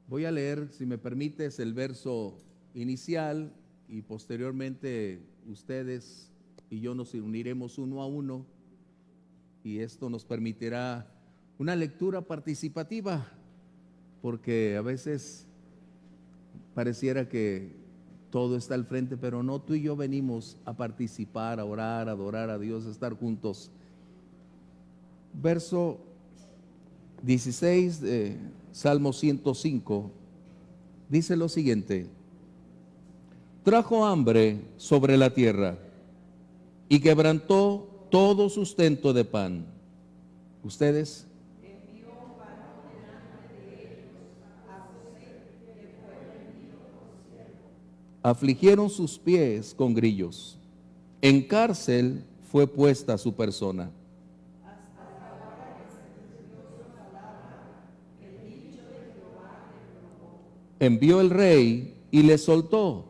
Voy a leer, si me permites, el verso inicial y posteriormente ustedes y yo nos uniremos uno a uno y esto nos permitirá una lectura participativa, porque a veces pareciera que todo está al frente, pero no, tú y yo venimos a participar, a orar, a adorar a Dios, a estar juntos. Verso 16 de Salmo 105 dice lo siguiente: trajo hambre sobre la tierra y quebrantó todo sustento de pan. Ustedes afligieron sus pies con grillos. En cárcel fue puesta su persona. Envió el rey y le soltó,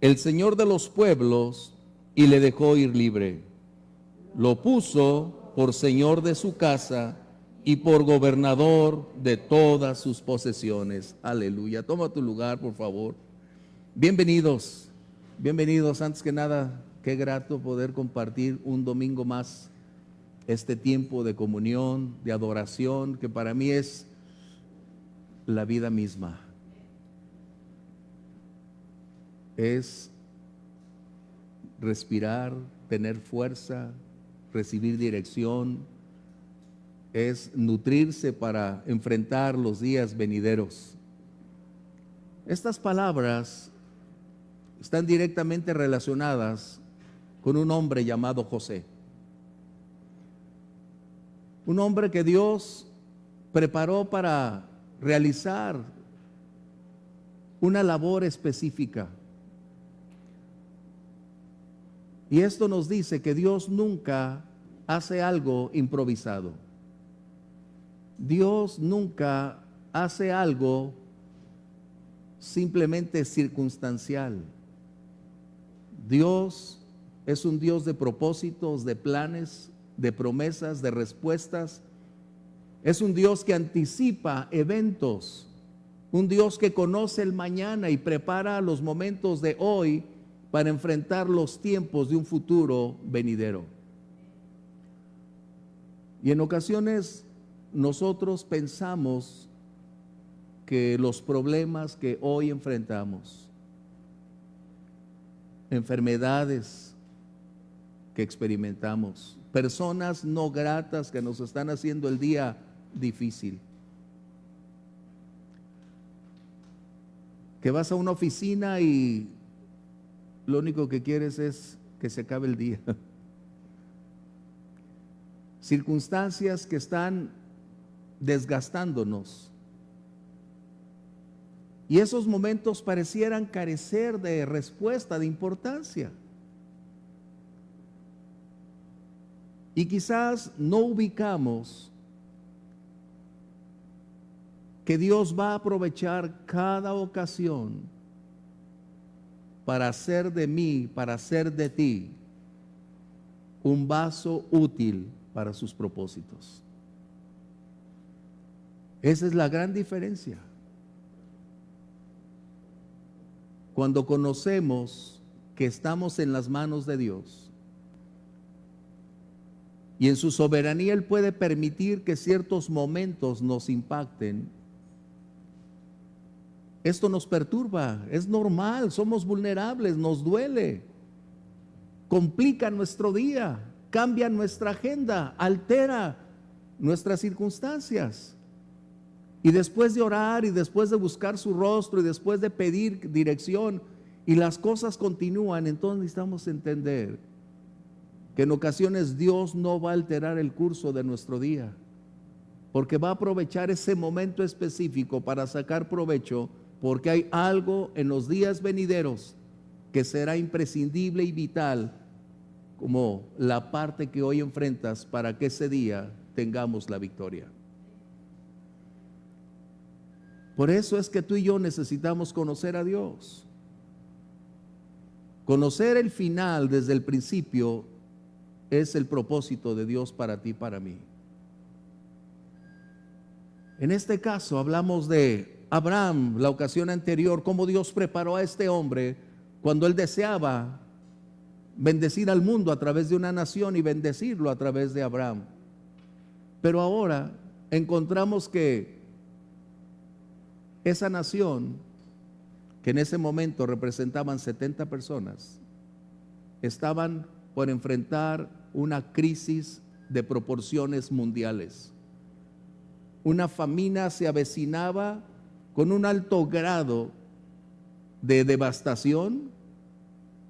el Señor de los pueblos, y le dejó ir libre. Lo puso por señor de su casa y por gobernador de todas sus posesiones. Aleluya. Toma tu lugar, por favor. Bienvenidos, bienvenidos. Antes que nada, qué grato poder compartir un domingo más este tiempo de comunión, de adoración, que para mí es la vida misma. Es respirar, tener fuerza, recibir dirección, es nutrirse para enfrentar los días venideros. Estas palabras están directamente relacionadas con un hombre llamado José. Un hombre que Dios preparó para realizar una labor específica. Y esto nos dice que Dios nunca hace algo improvisado. Dios nunca hace algo simplemente circunstancial. Dios es un Dios de propósitos, de planes, de promesas, de respuestas. Es un Dios que anticipa eventos, un Dios que conoce el mañana y prepara los momentos de hoy para enfrentar los tiempos de un futuro venidero. Y en ocasiones nosotros pensamos que los problemas que hoy enfrentamos, enfermedades que experimentamos, personas no gratas que nos están haciendo el día difícil, que vas a una oficina y lo único que quieres es que se acabe el día. Circunstancias que están desgastándonos. Y esos momentos parecieran carecer de respuesta, de importancia. Y quizás no ubicamos que Dios va a aprovechar cada ocasión para hacer de mí, para hacer de ti un vaso útil para sus propósitos. Esa es la gran diferencia. Cuando conocemos que estamos en las manos de Dios y en su soberanía Él puede permitir que ciertos momentos nos impacten, esto nos perturba, es normal, somos vulnerables, nos duele, complica nuestro día, cambia nuestra agenda, altera nuestras circunstancias. Y después de orar y después de buscar su rostro y después de pedir dirección y las cosas continúan, entonces necesitamos entender que en ocasiones Dios no va a alterar el curso de nuestro día, porque va a aprovechar ese momento específico para sacar provecho, porque hay algo en los días venideros que será imprescindible y vital, como la parte que hoy enfrentas, para que ese día tengamos la victoria. Por eso es que tú y yo necesitamos conocer a Dios. Conocer el final desde el principio es el propósito de Dios para ti y para mí. En este caso hablamos de Abraham, la ocasión anterior, cómo Dios preparó a este hombre cuando él deseaba bendecir al mundo a través de una nación y bendecirlo a través de Abraham. Pero ahora encontramos que esa nación, que en ese momento representaban 70 personas, estaban por enfrentar una crisis de proporciones mundiales. Una famina se avecinaba con un alto grado de devastación,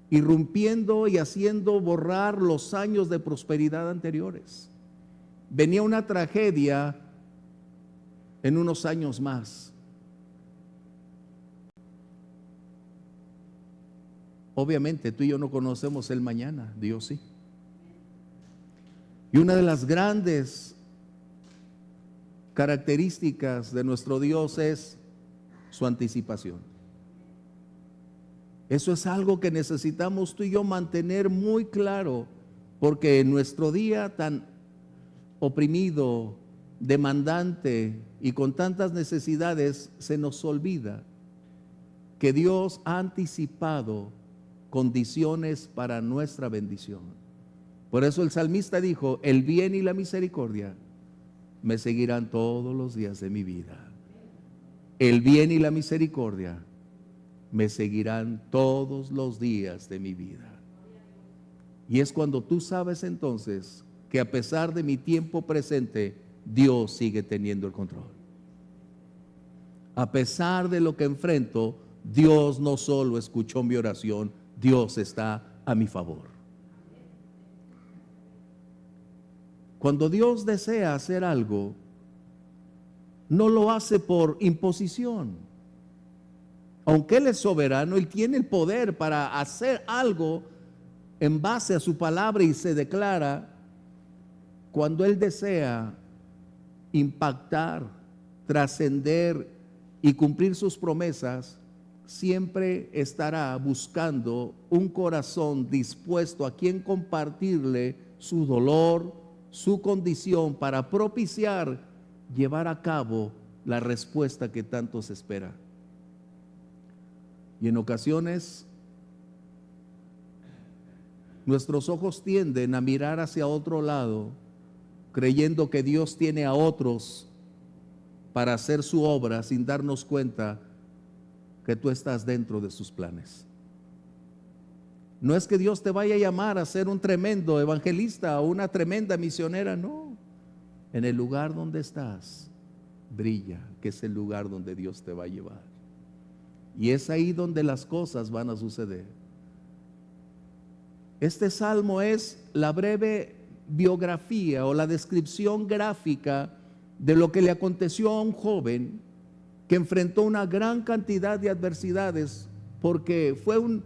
irrumpiendo y haciendo borrar los años de prosperidad anteriores. Venía una tragedia en unos años más. Obviamente tú y yo no conocemos el mañana, Dios sí. Y una de las grandes características de nuestro Dios es su anticipación. Eso es algo que necesitamos tú y yo mantener muy claro, porque en nuestro día tan oprimido, demandante y con tantas necesidades, se nos olvida que Dios ha anticipado condiciones para nuestra bendición. Por eso el salmista dijo: el bien y la misericordia me seguirán todos los días de mi vida. El bien y la misericordia me seguirán todos los días de mi vida. Y es cuando tú sabes entonces que a pesar de mi tiempo presente, Dios sigue teniendo el control. A pesar de lo que enfrento, Dios no solo escuchó mi oración, Dios está a mi favor. Cuando Dios desea hacer algo, no lo hace por imposición. Aunque Él es soberano, Él tiene el poder para hacer algo en base a su palabra y se declara. Cuando Él desea impactar, trascender y cumplir sus promesas, siempre estará buscando un corazón dispuesto a quien compartirle su dolor, su condición, para propiciar, llevar a cabo la respuesta que tanto se espera. Y en ocasiones nuestros ojos tienden a mirar hacia otro lado, creyendo que Dios tiene a otros para hacer su obra, sin darnos cuenta que tú estás dentro de sus planes. No es que Dios te vaya a llamar a ser un tremendo evangelista o una tremenda misionera, no. En el lugar donde estás, brilla, que es el lugar donde Dios te va a llevar. Y es ahí donde las cosas van a suceder. Este salmo es la breve biografía o la descripción gráfica de lo que le aconteció a un joven que enfrentó una gran cantidad de adversidades porque fue un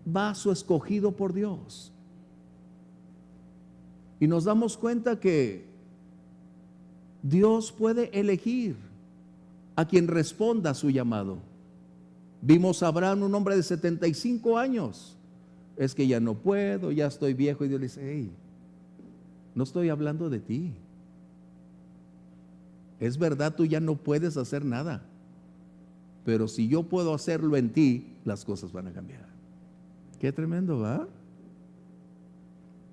vaso escogido por Dios. Y nos damos cuenta que Dios puede elegir a quien responda a su llamado. Vimos a Abraham, un hombre de 75 años. Es que ya no puedo, ya estoy viejo. Y Dios le dice: hey, no estoy hablando de ti. Es verdad, tú ya no puedes hacer nada, pero si yo puedo hacerlo en ti, las cosas van a cambiar. Qué tremendo, ¿va?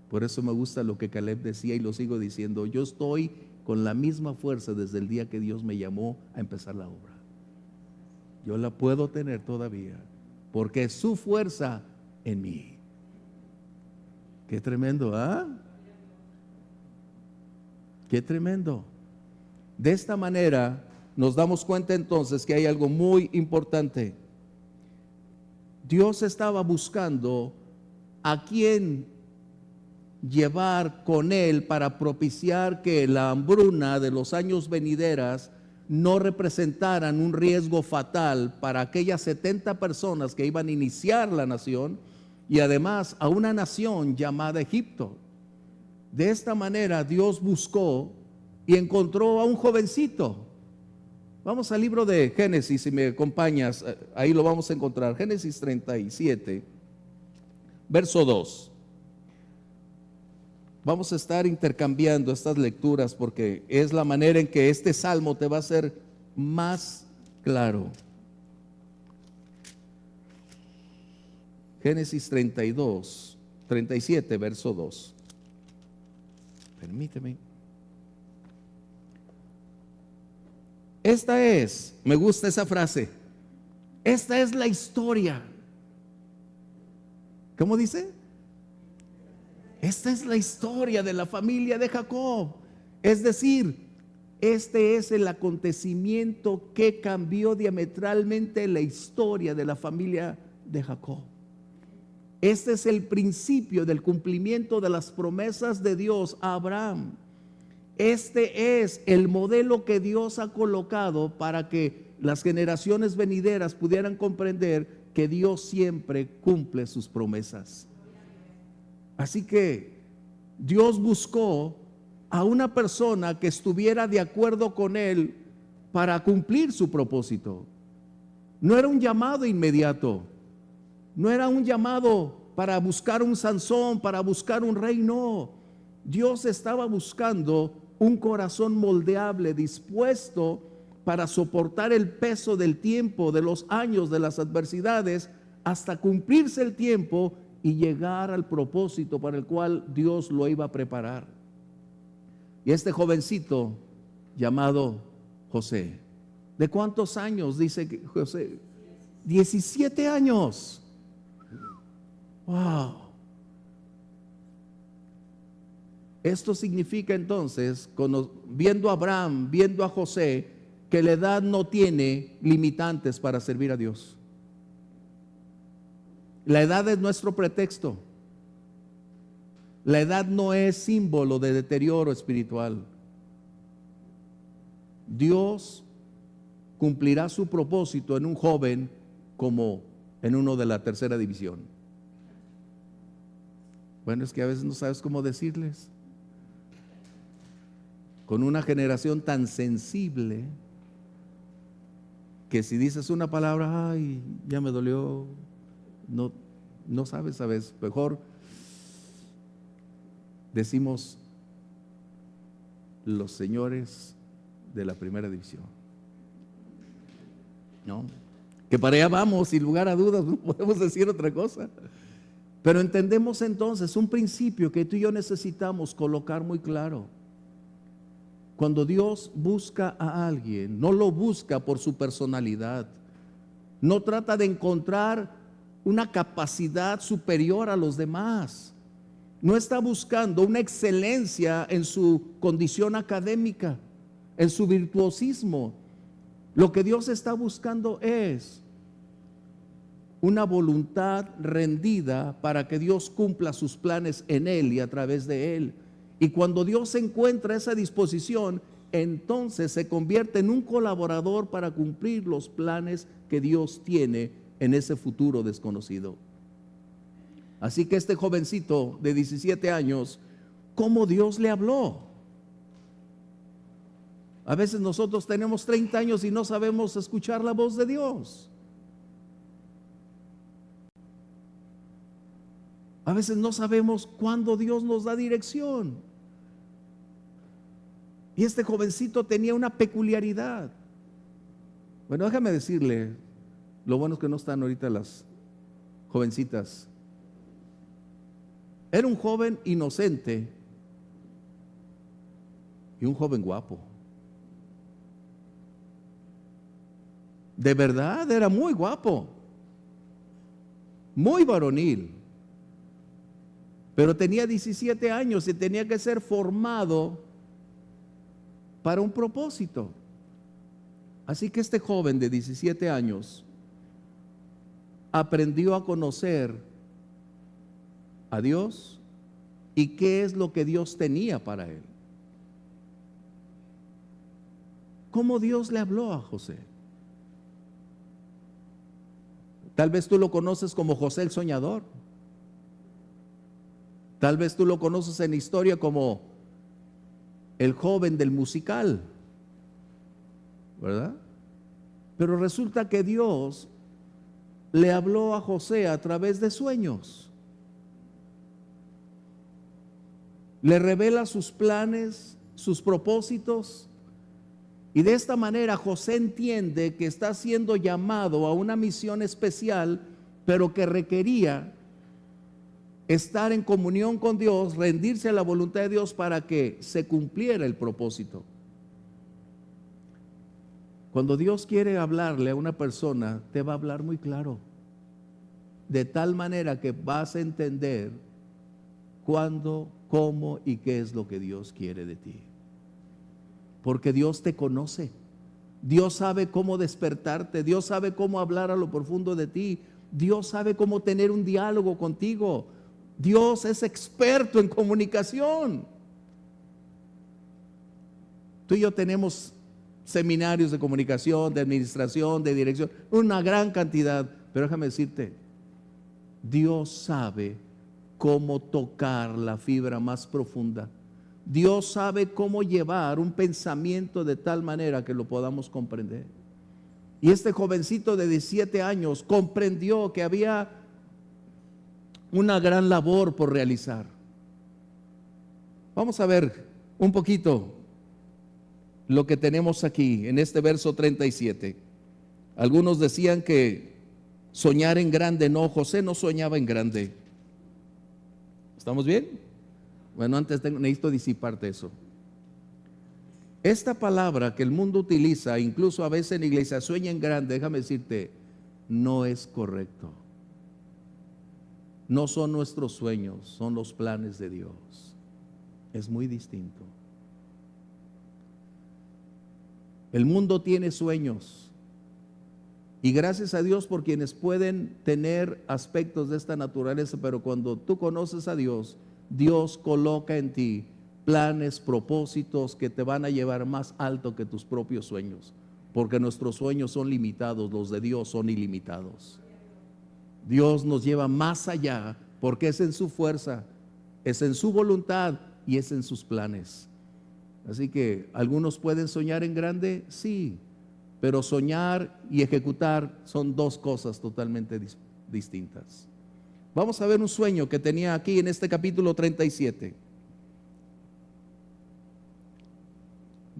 Por eso me gusta lo que Caleb decía y lo sigo diciendo. Yo estoy con la misma fuerza desde el día que Dios me llamó a empezar la obra. Yo la puedo tener todavía, porque es su fuerza en mí. Qué tremendo, ¿ah? Qué tremendo. De esta manera nos damos cuenta entonces que hay algo muy importante. Dios estaba buscando a quién llevar con Él para propiciar que la hambruna de los años venideras no representaran un riesgo fatal para aquellas 70 personas que iban a iniciar la nación y además a una nación llamada Egipto. De esta manera Dios buscó y encontró a un jovencito. Vamos al libro de Génesis, si me acompañas, ahí lo vamos a encontrar. Génesis 37, verso 2. Vamos a estar intercambiando estas lecturas porque es la manera en que este salmo te va a ser más claro. Génesis 32, 37, verso 2. Permíteme. Me gusta esa frase. Esta es la historia. ¿Cómo dice? Esta es la historia de la familia de Jacob. Es decir, este es el acontecimiento que cambió diametralmente la historia de la familia de Jacob. Este es el principio del cumplimiento de las promesas de Dios a Abraham. Este es el modelo que Dios ha colocado para que las generaciones venideras pudieran comprender que Dios siempre cumple sus promesas. Así que Dios buscó a una persona que estuviera de acuerdo con Él para cumplir su propósito. No era un llamado inmediato. No era un llamado para buscar un Sansón, para buscar un rey, no. Dios estaba buscando un corazón moldeable, dispuesto para soportar el peso del tiempo, de los años, de las adversidades, hasta cumplirse el tiempo y llegar al propósito para el cual Dios lo iba a preparar. Y este jovencito llamado José, ¿de cuántos años dice que José? 17 años. Wow. Esto significa entonces, viendo a Abraham, viendo a José, que la edad no tiene limitantes para servir a Dios. La edad es nuestro pretexto. La edad no es símbolo de deterioro espiritual. Dios cumplirá su propósito en un joven como en uno de la tercera división. Bueno, es que a veces no sabes cómo decirles. Con una generación tan sensible que si dices una palabra, ay, ya me dolió, no sabes, mejor decimos los señores de la primera división, ¿no? Que para allá vamos, sin lugar a dudas, no podemos decir otra cosa. Pero entendemos entonces un principio que tú y yo necesitamos colocar muy claro. Cuando Dios busca a alguien, no lo busca por su personalidad, no trata de encontrar una capacidad superior a los demás, no está buscando una excelencia en su condición académica, en su virtuosismo. Lo que Dios está buscando es una voluntad rendida para que Dios cumpla sus planes en él y a través de él. Y cuando Dios encuentra esa disposición, entonces se convierte en un colaborador para cumplir los planes que Dios tiene en ese futuro desconocido. Así que este jovencito de 17 años, ¿cómo Dios le habló? A veces nosotros tenemos 30 años y no sabemos escuchar la voz de Dios. A veces no sabemos cuándo Dios nos da dirección. Y este jovencito tenía una peculiaridad. Bueno, déjame decirle, lo bueno es que no están ahorita las jovencitas. Era un joven inocente y un joven guapo. De verdad, era muy guapo, muy varonil. Pero tenía 17 años y tenía que ser formado para un propósito. Así que este joven de 17 años aprendió a conocer a Dios y qué es lo que Dios tenía para él. ¿Cómo Dios le habló a José? Tal vez tú lo conoces como José el soñador. Tal vez tú lo conoces en historia como el joven del musical, ¿verdad? Pero resulta que Dios le habló a José a través de sueños. Le revela sus planes, sus propósitos, Y de esta manera José entiende que está siendo llamado a una misión especial, pero que requería estar en comunión con Dios, rendirse a la voluntad de Dios para que se cumpliera el propósito. Cuando Dios quiere hablarle a una persona, te va a hablar muy claro, de tal manera que vas a entender cuándo, cómo y qué es lo que Dios quiere de ti. Porque Dios te conoce, Dios sabe cómo despertarte, Dios sabe cómo hablar a lo profundo de ti, Dios sabe cómo tener un diálogo contigo. Dios es experto en comunicación. Tú y yo tenemos seminarios de comunicación, de administración, de dirección, una gran cantidad, pero déjame decirte, Dios sabe cómo tocar la fibra más profunda. Dios sabe cómo llevar un pensamiento de tal manera que lo podamos comprender. Y este jovencito de 17 años comprendió que había una gran labor por realizar. Vamos a ver un poquito lo que tenemos aquí en este verso 37. Algunos decían que soñar en grande, no, José no soñaba en grande. ¿Estamos bien? Bueno, antes necesito disiparte eso. Esta palabra que el mundo utiliza, incluso a veces en la iglesia, sueña en grande, déjame decirte, no es correcto. No son nuestros sueños, son los planes de Dios. Es muy distinto. El mundo tiene sueños, y gracias a Dios por quienes pueden tener aspectos de esta naturaleza, pero cuando tú conoces a Dios, Dios coloca en ti planes, propósitos que te van a llevar más alto que tus propios sueños, porque nuestros sueños son limitados, los de Dios son ilimitados. Dios nos lleva más allá porque es en su fuerza, es en su voluntad y es en sus planes. Así que algunos pueden soñar en grande, sí, pero soñar y ejecutar son dos cosas totalmente distintas. Vamos a ver un sueño que tenía aquí en este capítulo 37.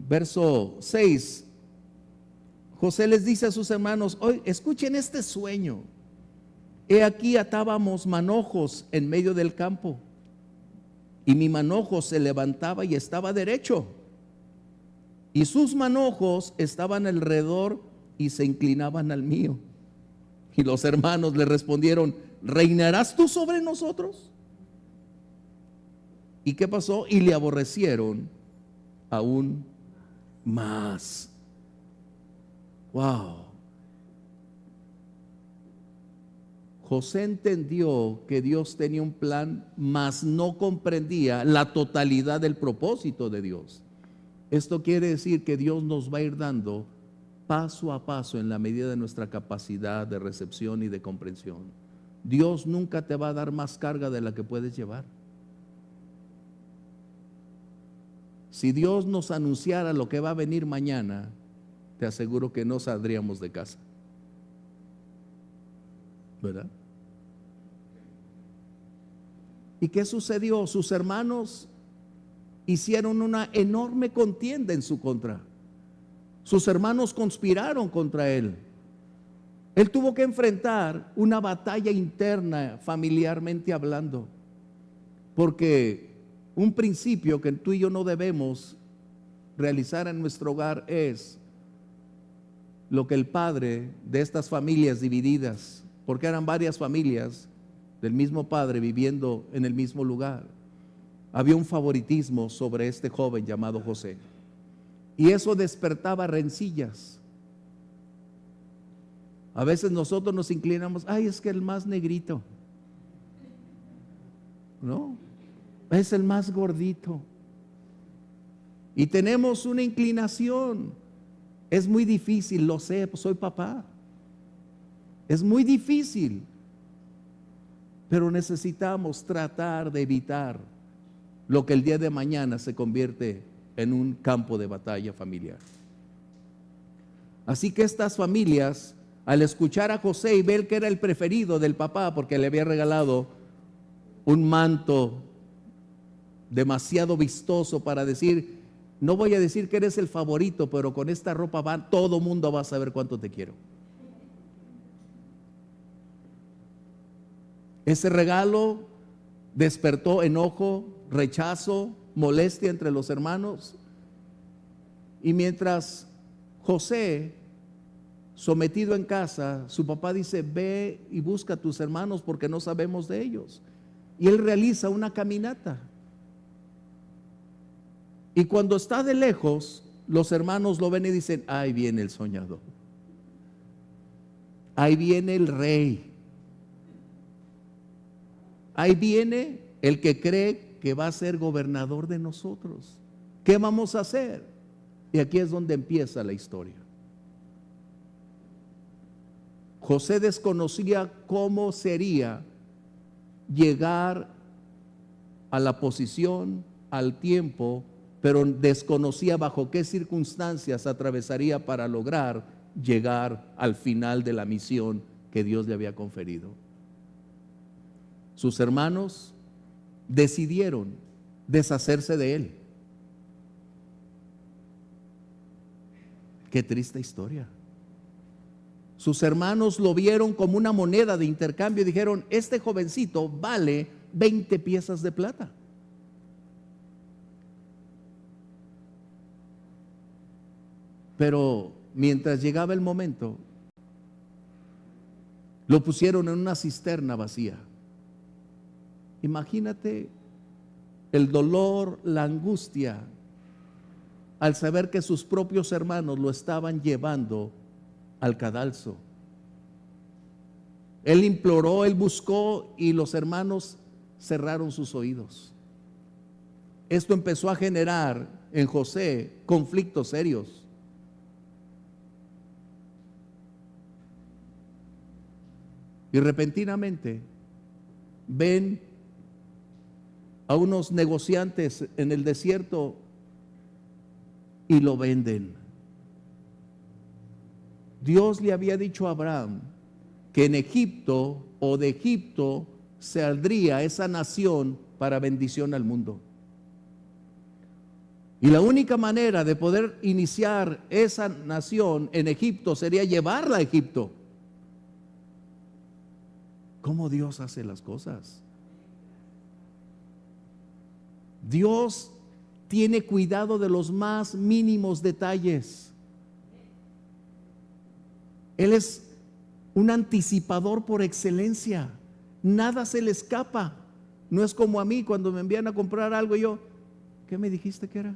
Verso 6. José les dice a sus hermanos: hoy escuchen este sueño. He aquí atábamos manojos en medio del campo, y mi manojo se levantaba y estaba derecho, y sus manojos estaban alrededor y se inclinaban al mío. Y los hermanos le respondieron: ¿reinarás tú sobre nosotros? ¿Y qué pasó? Y le aborrecieron aún más. Wow. José entendió que Dios tenía un plan, mas no comprendía la totalidad del propósito de Dios. Esto quiere decir que Dios nos va a ir dando paso a paso en la medida de nuestra capacidad de recepción y de comprensión. Dios nunca te va a dar más carga de la que puedes llevar. Si Dios nos anunciara lo que va a venir mañana, te aseguro que no saldríamos de casa, ¿verdad? ¿Y qué sucedió? Sus hermanos hicieron una enorme contienda en su contra. Sus hermanos conspiraron contra él. Él tuvo que enfrentar una batalla interna, familiarmente hablando, porque un principio que tú y yo no debemos realizar en nuestro hogar es lo que el padre de estas familias divididas, porque eran varias familias del mismo padre viviendo en el mismo lugar, había un favoritismo sobre este joven llamado José, y eso despertaba rencillas. A veces nosotros nos inclinamos: ay, es que el más negrito, no, es el más gordito, y tenemos una inclinación. Es muy difícil, lo sé, pues soy papá, es muy difícil, pero necesitamos tratar de evitar lo que el día de mañana se convierte en un campo de batalla familiar. Así que estas familias, al escuchar a José y ver que era el preferido del papá porque le había regalado un manto demasiado vistoso para decir: No voy a decir que eres el favorito, pero con esta ropa todo mundo va a saber cuánto te quiero. Ese regalo despertó enojo, rechazo, molestia entre los hermanos. Y mientras José, sometido en casa, su papá dice: ve y busca a tus hermanos porque no sabemos de ellos. Y él realiza una caminata. Y cuando está de lejos, los hermanos lo ven y dicen: ahí viene el soñador, ahí viene el rey, ahí viene el que cree que va a ser gobernador de nosotros. ¿Qué vamos a hacer? Y aquí es donde empieza la historia. José desconocía cómo sería llegar a la posición, al tiempo, pero desconocía bajo qué circunstancias atravesaría para lograr llegar al final de la misión que Dios le había conferido. Sus hermanos decidieron deshacerse de él. Qué triste historia. Sus hermanos lo vieron como una moneda de intercambio y dijeron: este jovencito vale 20 piezas de plata. Pero mientras llegaba el momento, lo pusieron en una cisterna vacía. Imagínate el dolor, la angustia al saber que sus propios hermanos lo estaban llevando al cadalso. Él imploró, él buscó, y los hermanos cerraron sus oídos. Esto empezó a generar en José conflictos serios. Y repentinamente ven a unos negociantes en el desierto y lo venden. Dios le había dicho a Abraham que en Egipto o de Egipto saldría esa nación para bendición al mundo. Y la única manera de poder iniciar esa nación en Egipto sería llevarla a Egipto. ¿Cómo Dios hace las cosas? Dios tiene cuidado de los más mínimos detalles. Él es un anticipador por excelencia. Nada se le escapa. No es como a mí cuando me envían a comprar algo y yo: ¿qué me dijiste que era?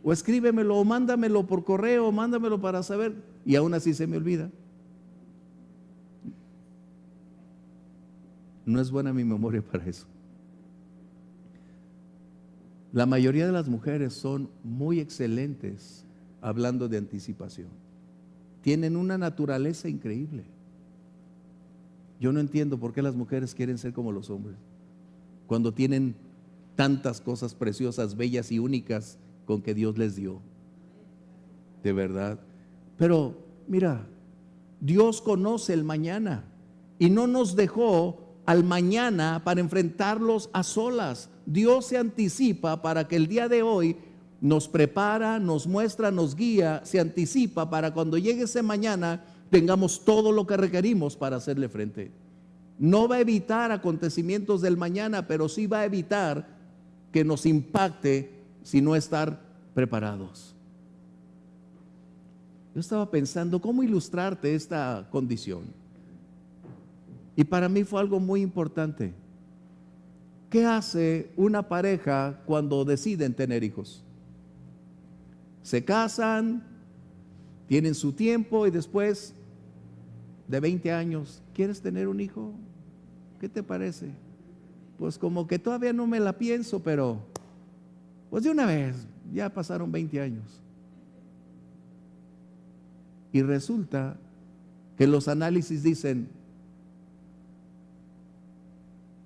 O escríbemelo, o mándamelo por correo, o mándamelo para saber, y aún así se me olvida. No es buena mi memoria para eso. La mayoría de las mujeres son muy excelentes hablando de anticipación. Tienen una naturaleza increíble. Yo no entiendo por qué las mujeres quieren ser como los hombres, cuando tienen tantas cosas preciosas, bellas y únicas con que Dios les dio. De verdad. Pero mira, Dios conoce el mañana y no nos dejó al mañana para enfrentarlos a solas. Dios se anticipa para que el día de hoy nos prepara, nos muestra, nos guía, se anticipa para cuando llegue ese mañana tengamos todo lo que requerimos para hacerle frente. No va a evitar acontecimientos del mañana, pero sí va a evitar que nos impacte si no estar preparados. Yo estaba pensando cómo ilustrarte esta condición. Y para mí fue algo muy importante. ¿Qué hace una pareja cuando deciden tener hijos? Se casan, tienen su tiempo y después de 20 años, ¿quieres tener un hijo? ¿Qué te parece? Pues como que todavía no me la pienso, pero pues de una vez, ya pasaron 20 años. Y resulta que los análisis dicen: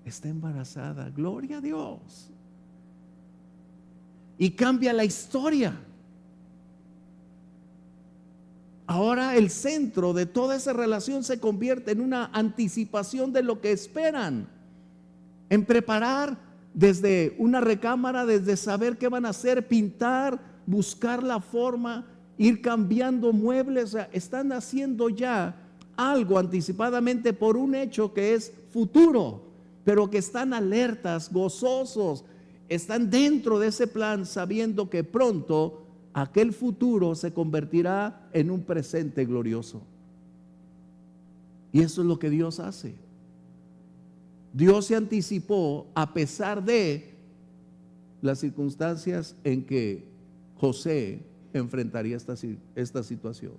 está embarazada, gloria a Dios. Y cambia la historia. Ahora el centro de toda esa relación se convierte en una anticipación de lo que esperan, en preparar desde una recámara, desde saber qué van a hacer, pintar, buscar la forma, ir cambiando muebles. O sea, están haciendo ya algo anticipadamente por un hecho que es futuro, pero que están alertas, gozosos, están dentro de ese plan sabiendo que pronto aquel futuro se convertirá en un presente glorioso. Y eso es lo que Dios hace. Dios se anticipó a pesar de las circunstancias en que José enfrentaría esta situación.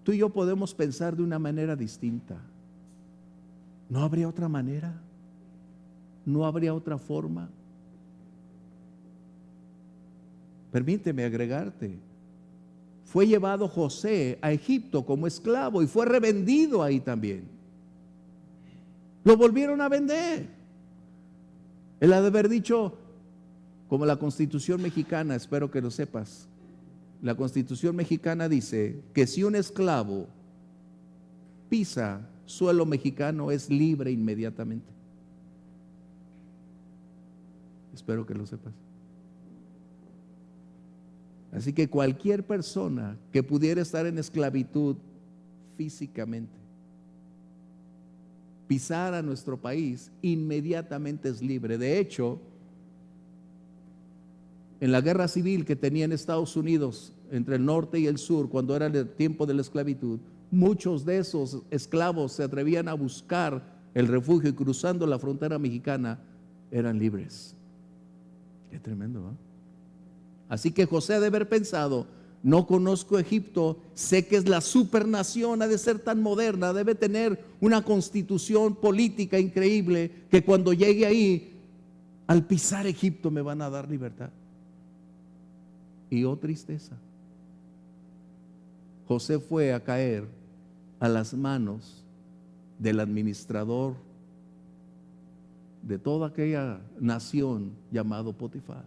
Tú y yo podemos pensar de una manera distinta. ¿No habría otra manera? ¿No habría otra forma? Permíteme agregarte. Fue llevado José a Egipto como esclavo y fue revendido ahí también. Lo volvieron a vender. Él ha de haber dicho, como la Constitución mexicana, espero que lo sepas. La Constitución mexicana dice que si un esclavo pisa suelo mexicano es libre inmediatamente. Espero que lo sepas. Así que cualquier persona que pudiera estar en esclavitud físicamente, pisar a nuestro país, inmediatamente es libre. De hecho, en la guerra civil que tenía en Estados Unidos entre el norte y el sur, cuando era el tiempo de la esclavitud, muchos de esos esclavos se atrevían a buscar el refugio y cruzando la frontera mexicana eran libres. Qué tremendo, ¿eh? Así que José ha de haber pensado, no conozco Egipto, sé que es la supernación, ha de ser tan moderna, debe tener una constitución política increíble, que cuando llegue ahí, al pisar Egipto me van a dar libertad. Y oh tristeza, José fue a caer a las manos del administrador de toda aquella nación llamado Potifar.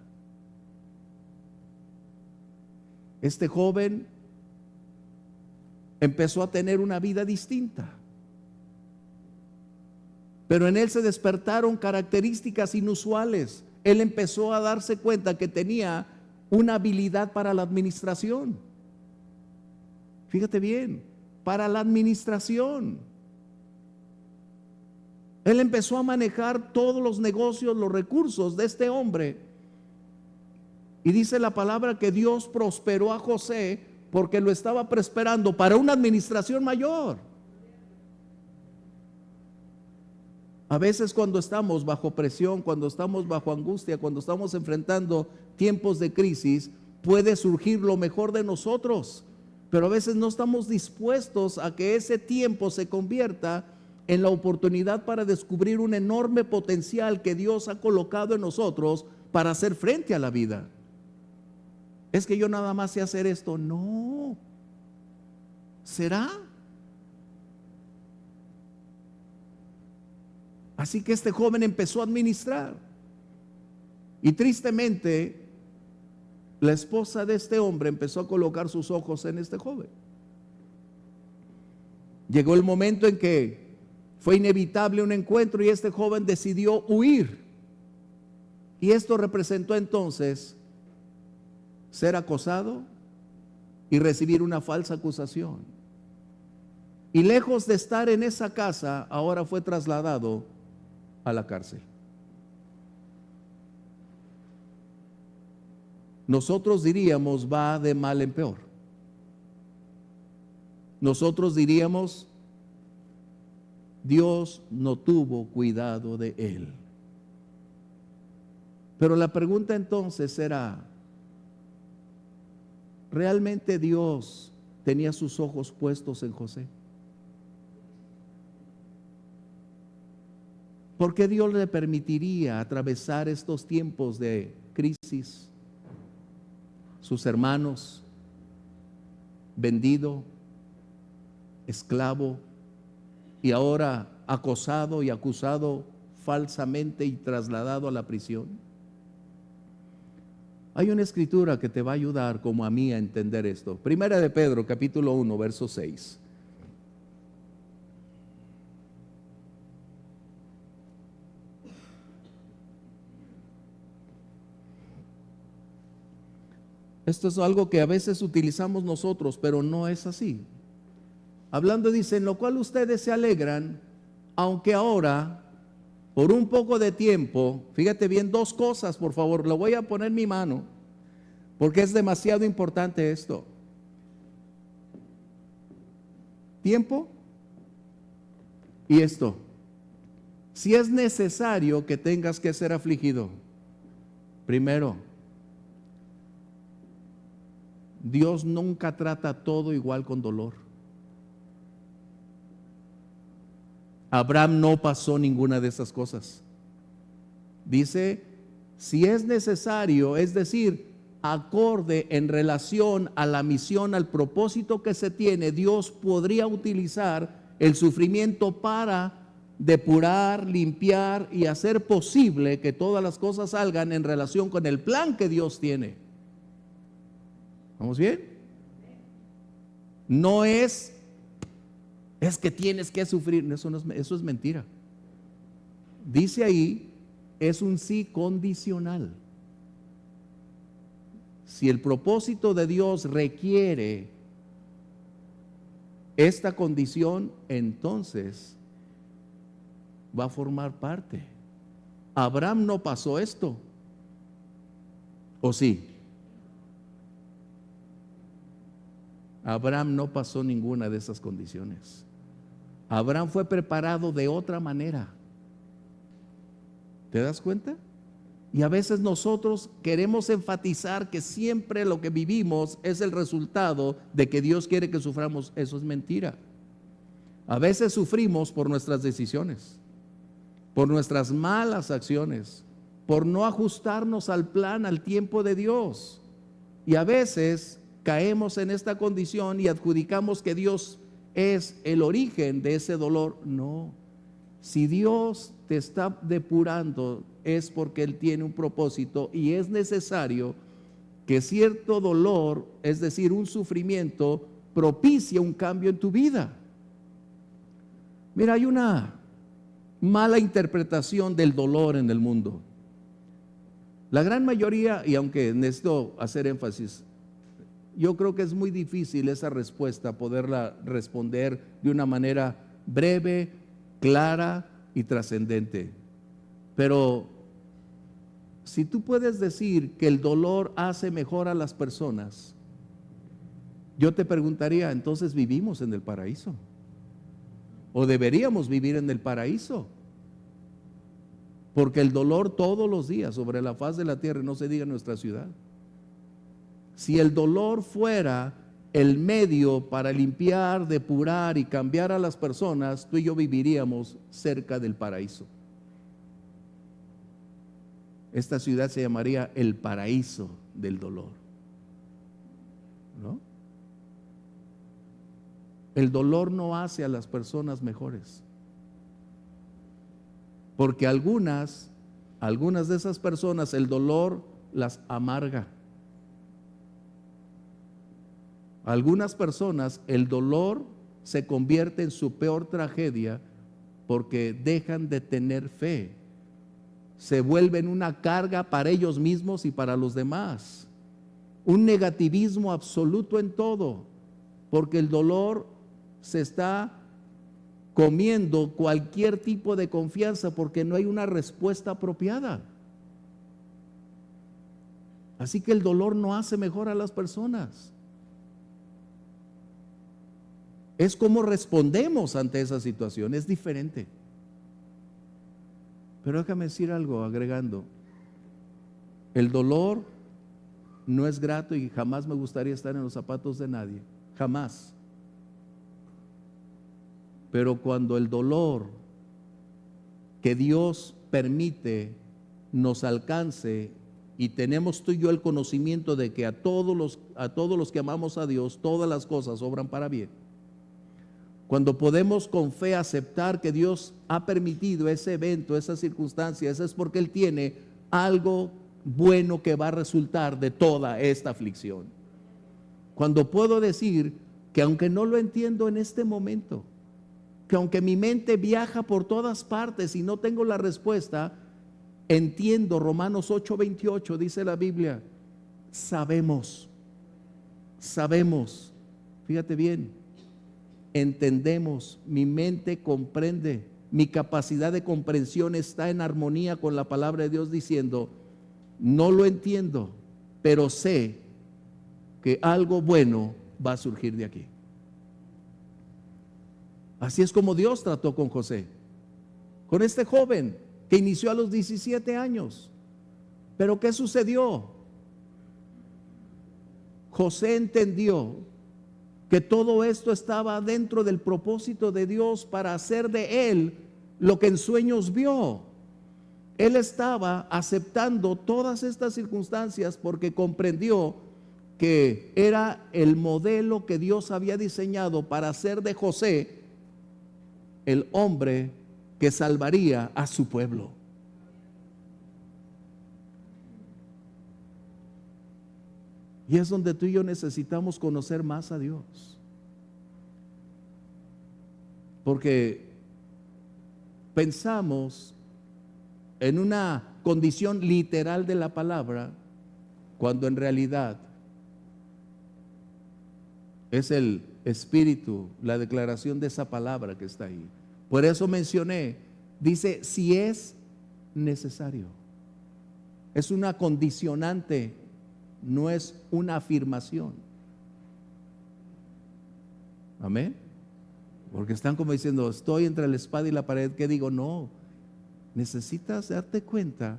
Este joven empezó a tener una vida distinta, pero en él se despertaron características inusuales. Él empezó a darse cuenta que tenía una habilidad para la administración. Fíjate bien, para la administración. Él empezó a manejar todos los negocios, los recursos de este hombre. Y dice la palabra que Dios prosperó a José porque lo estaba preparando para una administración mayor. A veces cuando estamos bajo presión, cuando estamos bajo angustia, cuando estamos enfrentando tiempos de crisis, puede surgir lo mejor de nosotros, pero a veces no estamos dispuestos a que ese tiempo se convierta en la oportunidad para descubrir un enorme potencial que Dios ha colocado en nosotros para hacer frente a la vida. Es que yo nada más sé hacer esto. No. ¿Será? Así que este joven empezó a administrar. Y tristemente, la esposa de este hombre empezó a colocar sus ojos en este joven. Llegó el momento en que fue inevitable un encuentro y este joven decidió huir. Y esto representó entonces ser acosado y recibir una falsa acusación. Y lejos de estar en esa casa, ahora fue trasladado a la cárcel. Nosotros diríamos va de mal en peor. Nosotros diríamos Dios no tuvo cuidado de él. Pero la pregunta entonces será, ¿realmente Dios tenía sus ojos puestos en José? ¿Por qué Dios le permitiría atravesar estos tiempos de crisis? Sus hermanos, vendido, esclavo y ahora acosado y acusado falsamente y trasladado a la prisión. Hay una escritura que te va a ayudar como a mí a entender esto. Primera de Pedro, capítulo 1, verso 6. Esto es algo que a veces utilizamos nosotros, pero no es así. Hablando dice, en lo cual ustedes se alegran, aunque ahora, por un poco de tiempo, fíjate bien, dos cosas, por favor, lo voy a poner en mi mano, porque es demasiado importante esto. Tiempo y esto. Si es necesario que tengas que ser afligido, primero, Dios nunca trata todo igual con dolor. Abraham no pasó ninguna de esas cosas. Dice, si es necesario, es decir, acorde en relación a la misión, al propósito que se tiene, Dios podría utilizar el sufrimiento para depurar, limpiar y hacer posible que todas las cosas salgan en relación con el plan que Dios tiene. ¿Vamos bien? No es que tienes que sufrir, eso es mentira. Dice ahí, es un sí condicional. Si el propósito de Dios requiere esta condición, entonces va a formar parte. Abraham no pasó esto, ¿o sí? Abraham no pasó ninguna de esas condiciones. Abraham fue preparado de otra manera. ¿Te das cuenta? Y a veces nosotros queremos enfatizar que siempre lo que vivimos es el resultado de que Dios quiere que suframos. Eso es mentira. A veces sufrimos por nuestras decisiones, por nuestras malas acciones, por no ajustarnos al plan, al tiempo de Dios. Y a veces caemos en esta condición y adjudicamos que Dios es el origen de ese dolor. No. Si Dios te está depurando, es porque Él tiene un propósito y es necesario que cierto dolor, es decir, un sufrimiento, propicie un cambio en tu vida. Mira, hay una mala interpretación del dolor en el mundo. La gran mayoría, y aunque necesito hacer énfasis, yo creo que es muy difícil esa respuesta, poderla responder de una manera breve, clara y trascendente. Pero si tú puedes decir que el dolor hace mejor a las personas, yo te preguntaría, entonces ¿vivimos en el paraíso? ¿O deberíamos vivir en el paraíso? Porque el dolor todos los días sobre la faz de la tierra, no se diga en nuestra ciudad. Si el dolor fuera el medio para limpiar, depurar y cambiar a las personas, tú y yo viviríamos cerca del paraíso. Esta ciudad se llamaría el paraíso del dolor, ¿no? El dolor no hace a las personas mejores, porque algunas de esas personas el dolor las amarga. Algunas personas el dolor se convierte en su peor tragedia porque dejan de tener fe. Se vuelven una carga para ellos mismos y para los demás. Un negativismo absoluto en todo, porque el dolor se está comiendo cualquier tipo de confianza porque no hay una respuesta apropiada. Así que el dolor no hace mejor a las personas. Es como respondemos ante esa situación, es diferente. Pero déjame decir algo agregando. El dolor no es grato y jamás me gustaría estar en los zapatos de nadie, jamás. Pero cuando el dolor que Dios permite nos alcance y tenemos tú y yo el conocimiento de que a todos los que amamos a Dios, todas las cosas obran para bien. Cuando podemos con fe aceptar que Dios ha permitido ese evento, esa circunstancia, eso es porque Él tiene algo bueno que va a resultar de toda esta aflicción. Cuando puedo decir que aunque no lo entiendo en este momento, que aunque mi mente viaja por todas partes y no tengo la respuesta, entiendo Romanos 8:28, dice la Biblia, sabemos sabemos, fíjate bien, entendemos, mi mente comprende, mi capacidad de comprensión está en armonía con la palabra de Dios diciendo, no lo entiendo, pero sé que algo bueno va a surgir de aquí. Así es como Dios trató con José, con este joven que inició a los 17 años. Pero ¿qué sucedió? José entendió que todo esto estaba dentro del propósito de Dios para hacer de él lo que en sueños vio. Él estaba aceptando todas estas circunstancias porque comprendió que era el modelo que Dios había diseñado para hacer de José el hombre que salvaría a su pueblo. Y es donde tú y yo necesitamos conocer más a Dios. Porque pensamos en una condición literal de la palabra, cuando en realidad es el Espíritu, la declaración de esa palabra que está ahí. Por eso mencioné, dice, si es necesario. Es una condicionante, no es una afirmación. Amén. Porque están como diciendo, estoy entre la espada y la pared. ¿Qué digo? No. Necesitas darte cuenta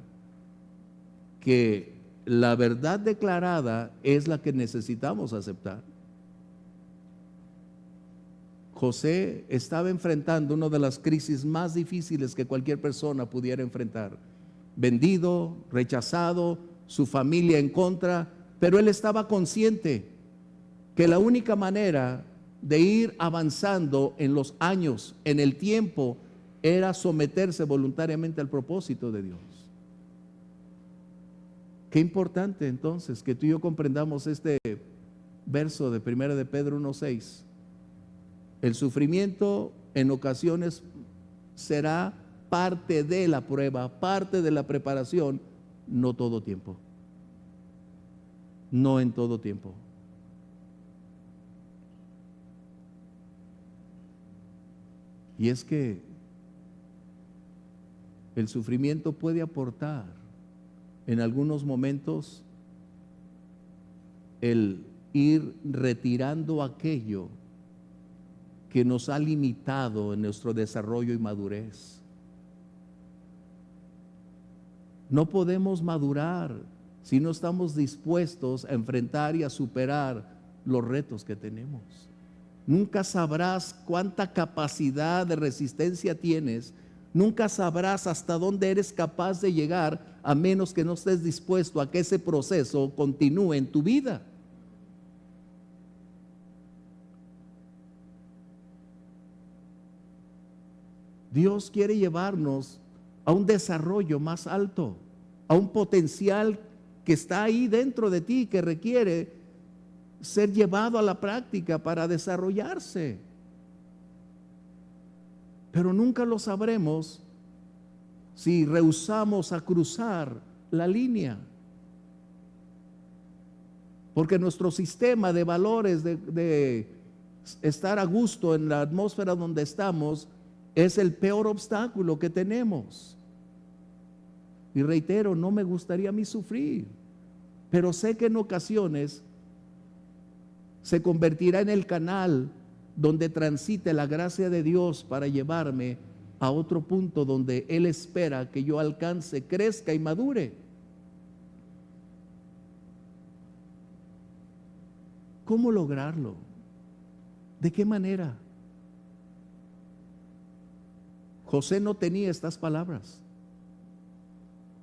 que la verdad declarada es la que necesitamos aceptar. José estaba enfrentando una de las crisis más difíciles que cualquier persona pudiera enfrentar. Vendido, rechazado, su familia en contra, pero él estaba consciente que la única manera de ir avanzando en los años, en el tiempo, era someterse voluntariamente al propósito de Dios. Qué importante entonces que tú y yo comprendamos este verso de 1 de Pedro 1:6. El sufrimiento en ocasiones será parte de la prueba, parte de la preparación, no todo tiempo. No en todo tiempo. Y es que el sufrimiento puede aportar en algunos momentos el ir retirando aquello que nos ha limitado en nuestro desarrollo y madurez. No podemos madurar si no estamos dispuestos a enfrentar y a superar los retos que tenemos. Nunca sabrás cuánta capacidad de resistencia tienes, nunca sabrás hasta dónde eres capaz de llegar a menos que no estés dispuesto a que ese proceso continúe en tu vida. Dios quiere llevarnos a un desarrollo más alto, a un potencial que está ahí dentro de ti, que requiere ser llevado a la práctica para desarrollarse. Pero nunca lo sabremos si rehusamos a cruzar la línea. Porque nuestro sistema de valores de estar a gusto en la atmósfera donde estamos es el peor obstáculo que tenemos. Y reitero, no me gustaría a mí sufrir, pero sé que en ocasiones se convertirá en el canal donde transite la gracia de Dios para llevarme a otro punto donde Él espera que yo alcance, crezca y madure. ¿Cómo lograrlo? ¿De qué manera? José no tenía estas palabras.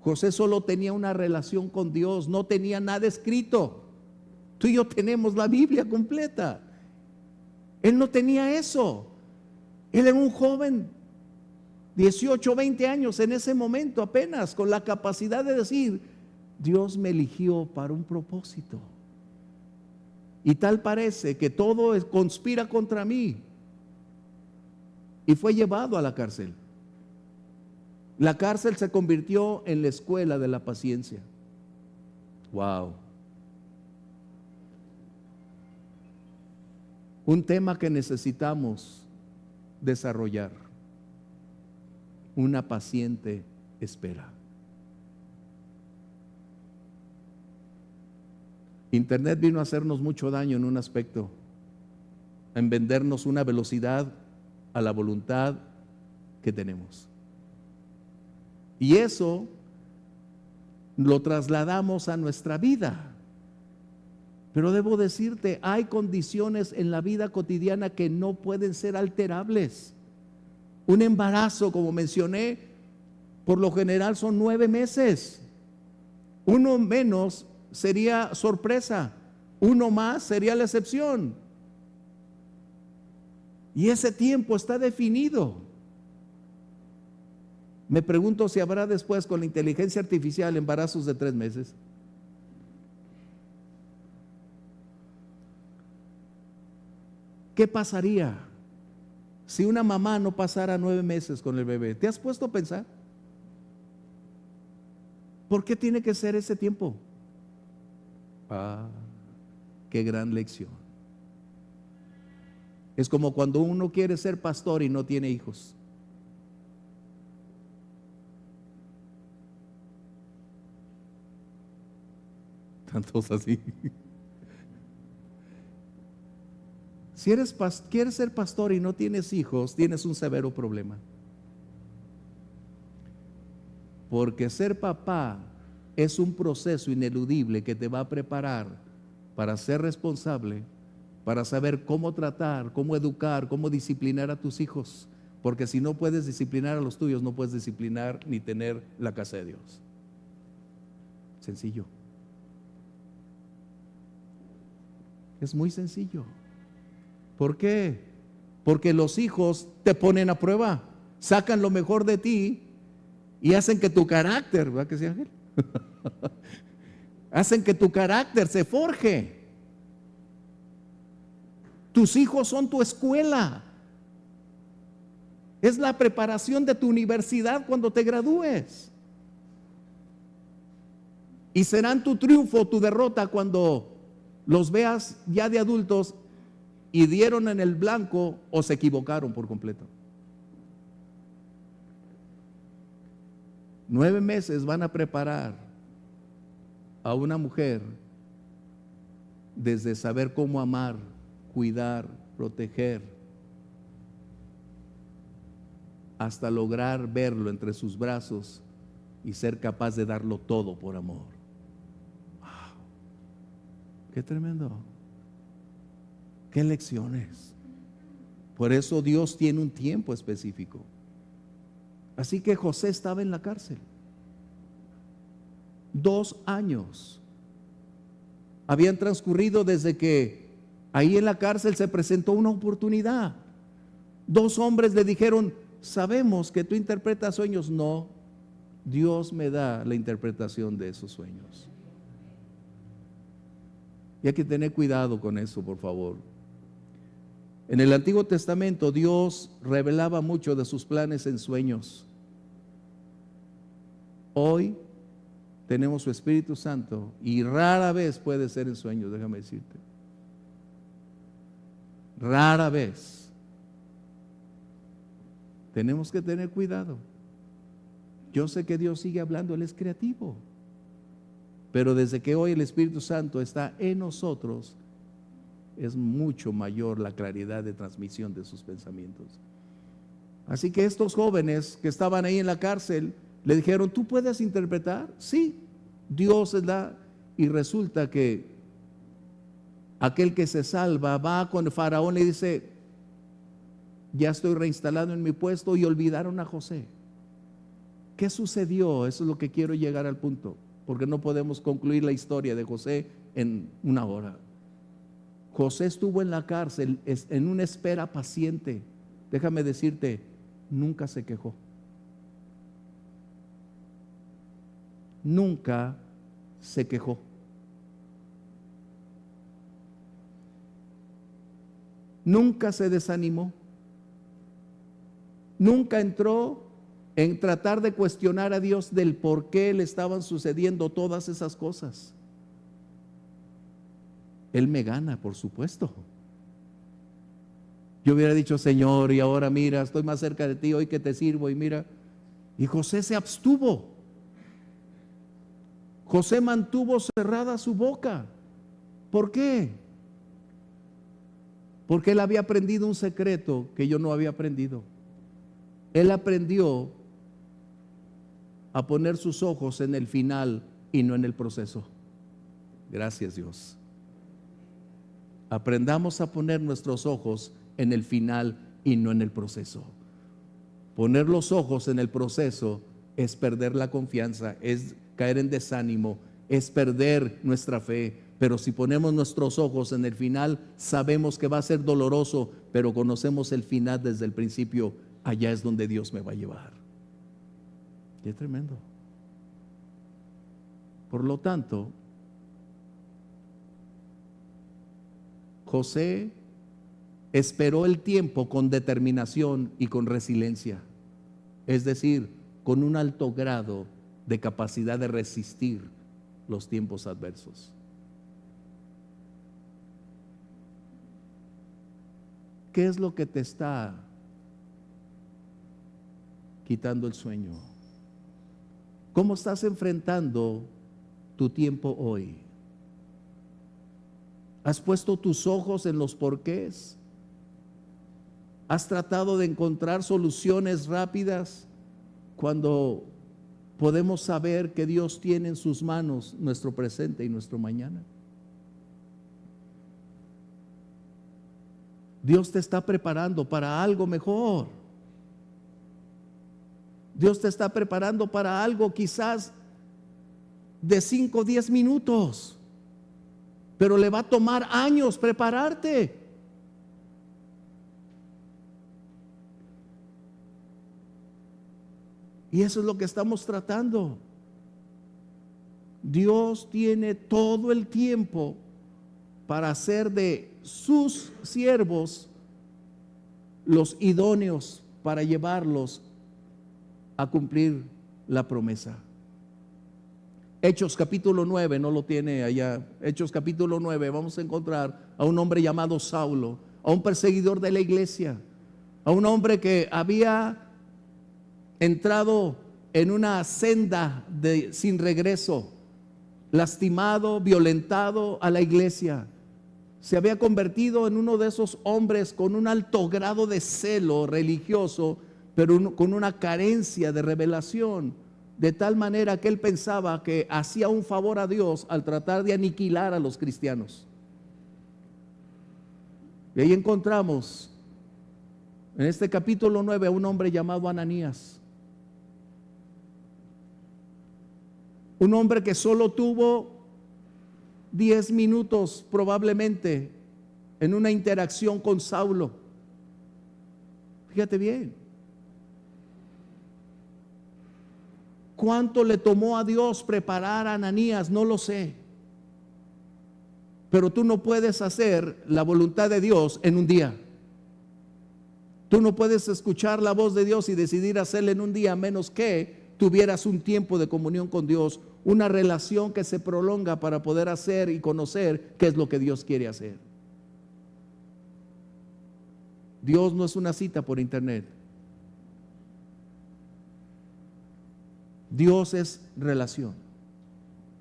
José solo tenía una relación con Dios, no tenía nada escrito. Tú y yo tenemos la Biblia completa. Él no tenía eso. Él era un joven, 18, 20 años en ese momento apenas, con la capacidad de decir, Dios me eligió para un propósito. Y tal parece que todo conspira contra mí. Y fue llevado a la cárcel. La cárcel se convirtió en la escuela de la paciencia. Wow. un tema que necesitamos desarrollar: una paciente espera. Internet vino a hacernos mucho daño en un aspecto, en vendernos una velocidad a la voluntad que tenemos. Y eso lo trasladamos a nuestra vida. Pero debo decirte, hay condiciones en la vida cotidiana que no pueden ser alterables. Un embarazo, como mencioné, por lo general son 9 meses. Uno menos sería sorpresa, uno más sería la excepción. Y ese tiempo está definido. Me pregunto si habrá después, con la inteligencia artificial, embarazos de 3 meses. ¿Qué pasaría si una mamá no pasara 9 meses con el bebé? ¿Te has puesto a pensar? ¿Por qué tiene que ser ese tiempo? Qué gran lección. Es como cuando uno quiere ser pastor y no tiene hijos. Tantos así. Si quieres ser pastor y no tienes hijos, tienes un severo problema. Porque ser papá es un proceso ineludible que te va a preparar para ser responsable, para saber cómo tratar, cómo educar, cómo disciplinar a tus hijos. Porque si no puedes disciplinar a los tuyos, no puedes disciplinar ni tener la casa de Dios. Sencillo. Es muy sencillo. ¿Por qué? Porque los hijos te ponen a prueba, sacan lo mejor de ti y hacen que tu carácter, ¿verdad que sí, Ángel? Hacen que tu carácter se forje. Tus hijos son tu escuela. Es la preparación de tu universidad cuando te gradúes. Y serán tu triunfo, tu derrota cuando los veas ya de adultos y dieron en el blanco o se equivocaron por completo. 9 meses van a preparar a una mujer desde saber cómo amar, cuidar, proteger, hasta lograr verlo entre sus brazos y ser capaz de darlo todo por amor. ¡Wow! ¡Qué tremendo! ¡Qué lecciones! Por eso Dios tiene un tiempo específico. Así que José estaba en la cárcel 2 años. Habían transcurrido desde que ahí en la cárcel se presentó una oportunidad. 2 hombres le dijeron: sabemos que tú interpretas sueños. No, Dios me da la interpretación de esos sueños. Y hay que tener cuidado con eso, por favor. En el Antiguo Testamento Dios revelaba mucho de sus planes en sueños. Hoy tenemos su Espíritu Santo y rara vez puede ser en sueños, déjame decirte. Rara vez. Tenemos que tener cuidado. Yo sé que Dios sigue hablando, Él es creativo. Pero desde que hoy el Espíritu Santo está en nosotros, es mucho mayor la claridad de transmisión de sus pensamientos. Así que estos jóvenes que estaban ahí en la cárcel le dijeron: ¿tú puedes interpretar? Sí, Dios es y resulta que aquel que se salva va con el faraón y le dice: ya estoy reinstalado en mi puesto, y olvidaron a José. ¿Qué sucedió? Eso es lo que quiero llegar al punto, porque no podemos concluir la historia de José en una hora. José estuvo en la cárcel en una espera paciente. Déjame decirte, nunca se quejó. Nunca se quejó. Nunca se desanimó. Nunca entró en tratar de cuestionar a Dios del por qué le estaban sucediendo todas esas cosas. Él me gana, por supuesto. Yo hubiera dicho, Señor, y ahora mira, estoy más cerca de ti hoy que te sirvo, y mira. Y José se abstuvo. José mantuvo cerrada su boca. ¿Por qué? Porque él había aprendido un secreto que yo no había aprendido. Él aprendió a poner sus ojos en el final y no en el proceso. Gracias, Dios. Aprendamos a poner nuestros ojos en el final y no en el proceso. Poner los ojos en el proceso es perder la confianza, es caer en desánimo, es perder nuestra fe. Pero si ponemos nuestros ojos en el final, sabemos que va a ser doloroso, pero conocemos el final desde el principio. Allá es donde Dios me va a llevar. Qué tremendo. Por lo tanto, José esperó el tiempo con determinación y con resiliencia, es decir, con un alto grado de capacidad de resistir los tiempos adversos. ¿Qué es lo que te está quitando el sueño? ¿Cómo estás enfrentando tu tiempo hoy? ¿Has puesto tus ojos en los porqués? ¿Has tratado de encontrar soluciones rápidas cuando podemos saber que Dios tiene en sus manos nuestro presente y nuestro mañana? Dios te está preparando para algo mejor. Dios te está preparando para algo quizás de 5 o 10 minutos, pero le va a tomar años prepararte. Y eso es lo que estamos tratando. Dios tiene todo el tiempo para hacer de sus siervos los idóneos para llevarlos a cumplir la promesa. Hechos capítulo 9, no lo tiene allá. Hechos capítulo 9, vamos a encontrar a un hombre llamado Saulo, a un perseguidor de la iglesia, a un hombre que había entrado en una senda sin regreso, lastimado, violentado a la iglesia. Se había convertido en uno de esos hombres con un alto grado de celo religioso, pero con una carencia de revelación, de tal manera que él pensaba que hacía un favor a Dios al tratar de aniquilar a los cristianos. Y ahí encontramos en este capítulo 9 a un hombre llamado Ananías, un hombre que solo tuvo 10 minutos probablemente en una interacción con Saulo. Fíjate bien. ¿Cuánto le tomó a Dios preparar a Ananías? No lo sé. Pero tú no puedes hacer la voluntad de Dios en un día. Tú no puedes escuchar la voz de Dios y decidir hacerla en un día, a menos que tuvieras un tiempo de comunión con Dios, una relación que se prolonga para poder hacer y conocer qué es lo que Dios quiere hacer. Dios no es una cita por internet. Dios es relación.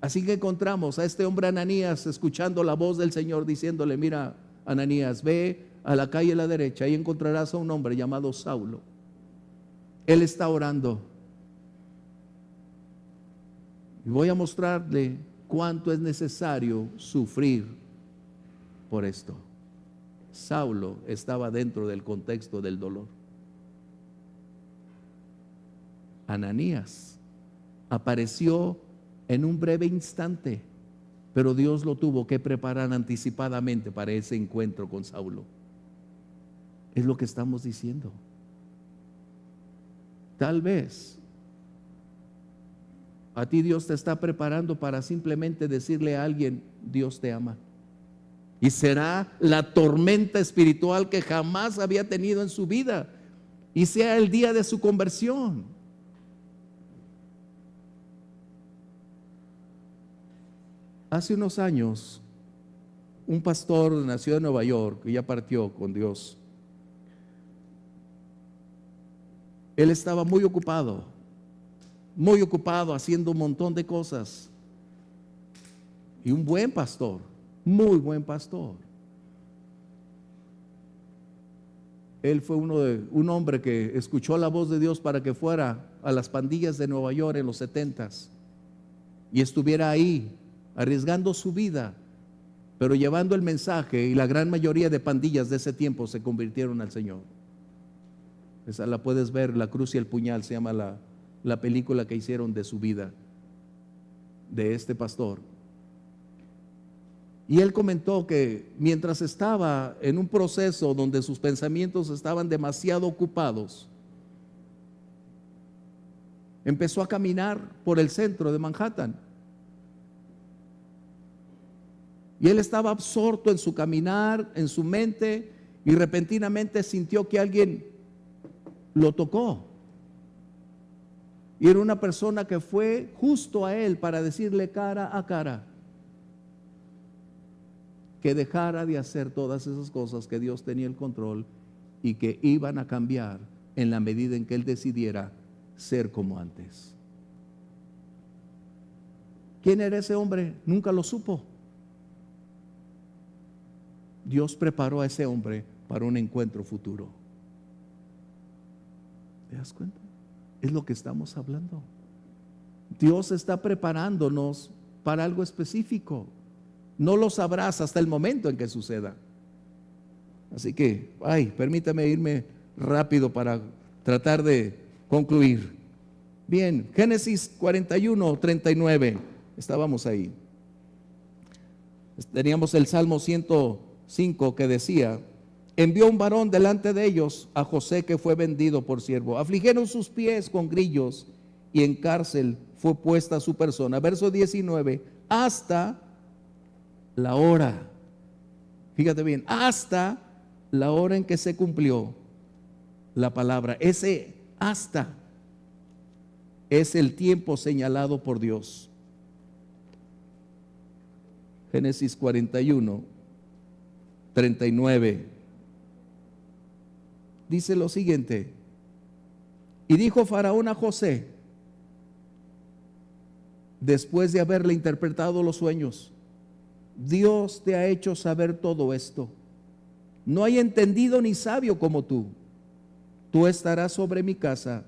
Así que encontramos a este hombre Ananías escuchando la voz del Señor diciéndole: mira, Ananías, ve a la calle a la derecha, ahí encontrarás a un hombre llamado Saulo. Él está orando. Y voy a mostrarle cuánto es necesario sufrir por esto. Saulo estaba dentro del contexto del dolor. Ananías apareció en un breve instante, pero Dios lo tuvo que preparar anticipadamente para ese encuentro con Saulo. Es lo que estamos diciendo. Tal vez a ti Dios te está preparando para simplemente decirle a alguien: Dios te ama. Y será la tormenta espiritual que jamás había tenido en su vida, y sea el día de su conversión. Hace unos años, un pastor nació en Nueva York, que ya partió con Dios, Él estaba muy ocupado haciendo un montón de cosas. Y un buen pastor, muy buen pastor. Él fue un hombre que escuchó la voz de Dios para que fuera a las pandillas de Nueva York en los 70s y estuviera ahí arriesgando su vida, pero llevando el mensaje, y la gran mayoría de pandillas de ese tiempo se convirtieron al Señor. Esa la puedes ver, La Cruz y el Puñal, se llama la película que hicieron de su vida, de este pastor. Y él comentó que mientras estaba en un proceso donde sus pensamientos estaban demasiado ocupados, empezó a caminar por el centro de Manhattan. Y él estaba absorto en su caminar, en su mente, y repentinamente sintió que alguien lo tocó. Y era una persona que fue justo a él para decirle cara a cara que dejara de hacer todas esas cosas, que Dios tenía el control y que iban a cambiar en la medida en que él decidiera ser como antes. ¿Quién era ese hombre? Nunca lo supo. Dios preparó a ese hombre para un encuentro futuro. ¿Te das cuenta? Es lo que estamos hablando. Dios está preparándonos para algo específico. No lo sabrás hasta el momento en que suceda. Así que, permítame irme rápido para tratar de concluir. Bien, Génesis 41, 39. Estábamos ahí. Teníamos el Salmo 105 que decía: envió un varón delante de ellos a José, que fue vendido por siervo. Afligieron sus pies con grillos y en cárcel fue puesta su persona. Verso 19, hasta la hora, fíjate bien, hasta la hora en que se cumplió la palabra. Ese hasta es el tiempo señalado por Dios. Génesis 41, 39 dice lo siguiente: y dijo Faraón a José, después de haberle interpretado los sueños: Dios te ha hecho saber todo esto. No hay entendido ni sabio como tú. Tú estarás sobre mi casa,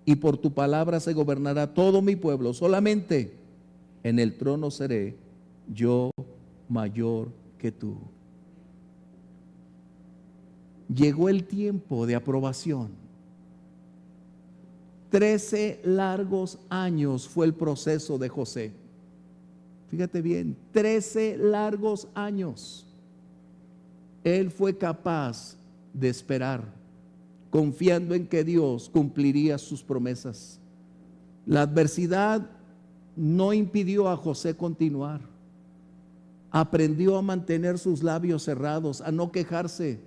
y por tu palabra se gobernará todo mi pueblo. Solamente en el trono seré yo mayor que tú. Llegó el tiempo de aprobación. 13 largos años fue el proceso de José. Fíjate bien, 13 largos años. Él fue capaz de esperar, confiando en que Dios cumpliría sus promesas. La adversidad no impidió a José continuar. Aprendió a mantener sus labios cerrados, a no quejarse.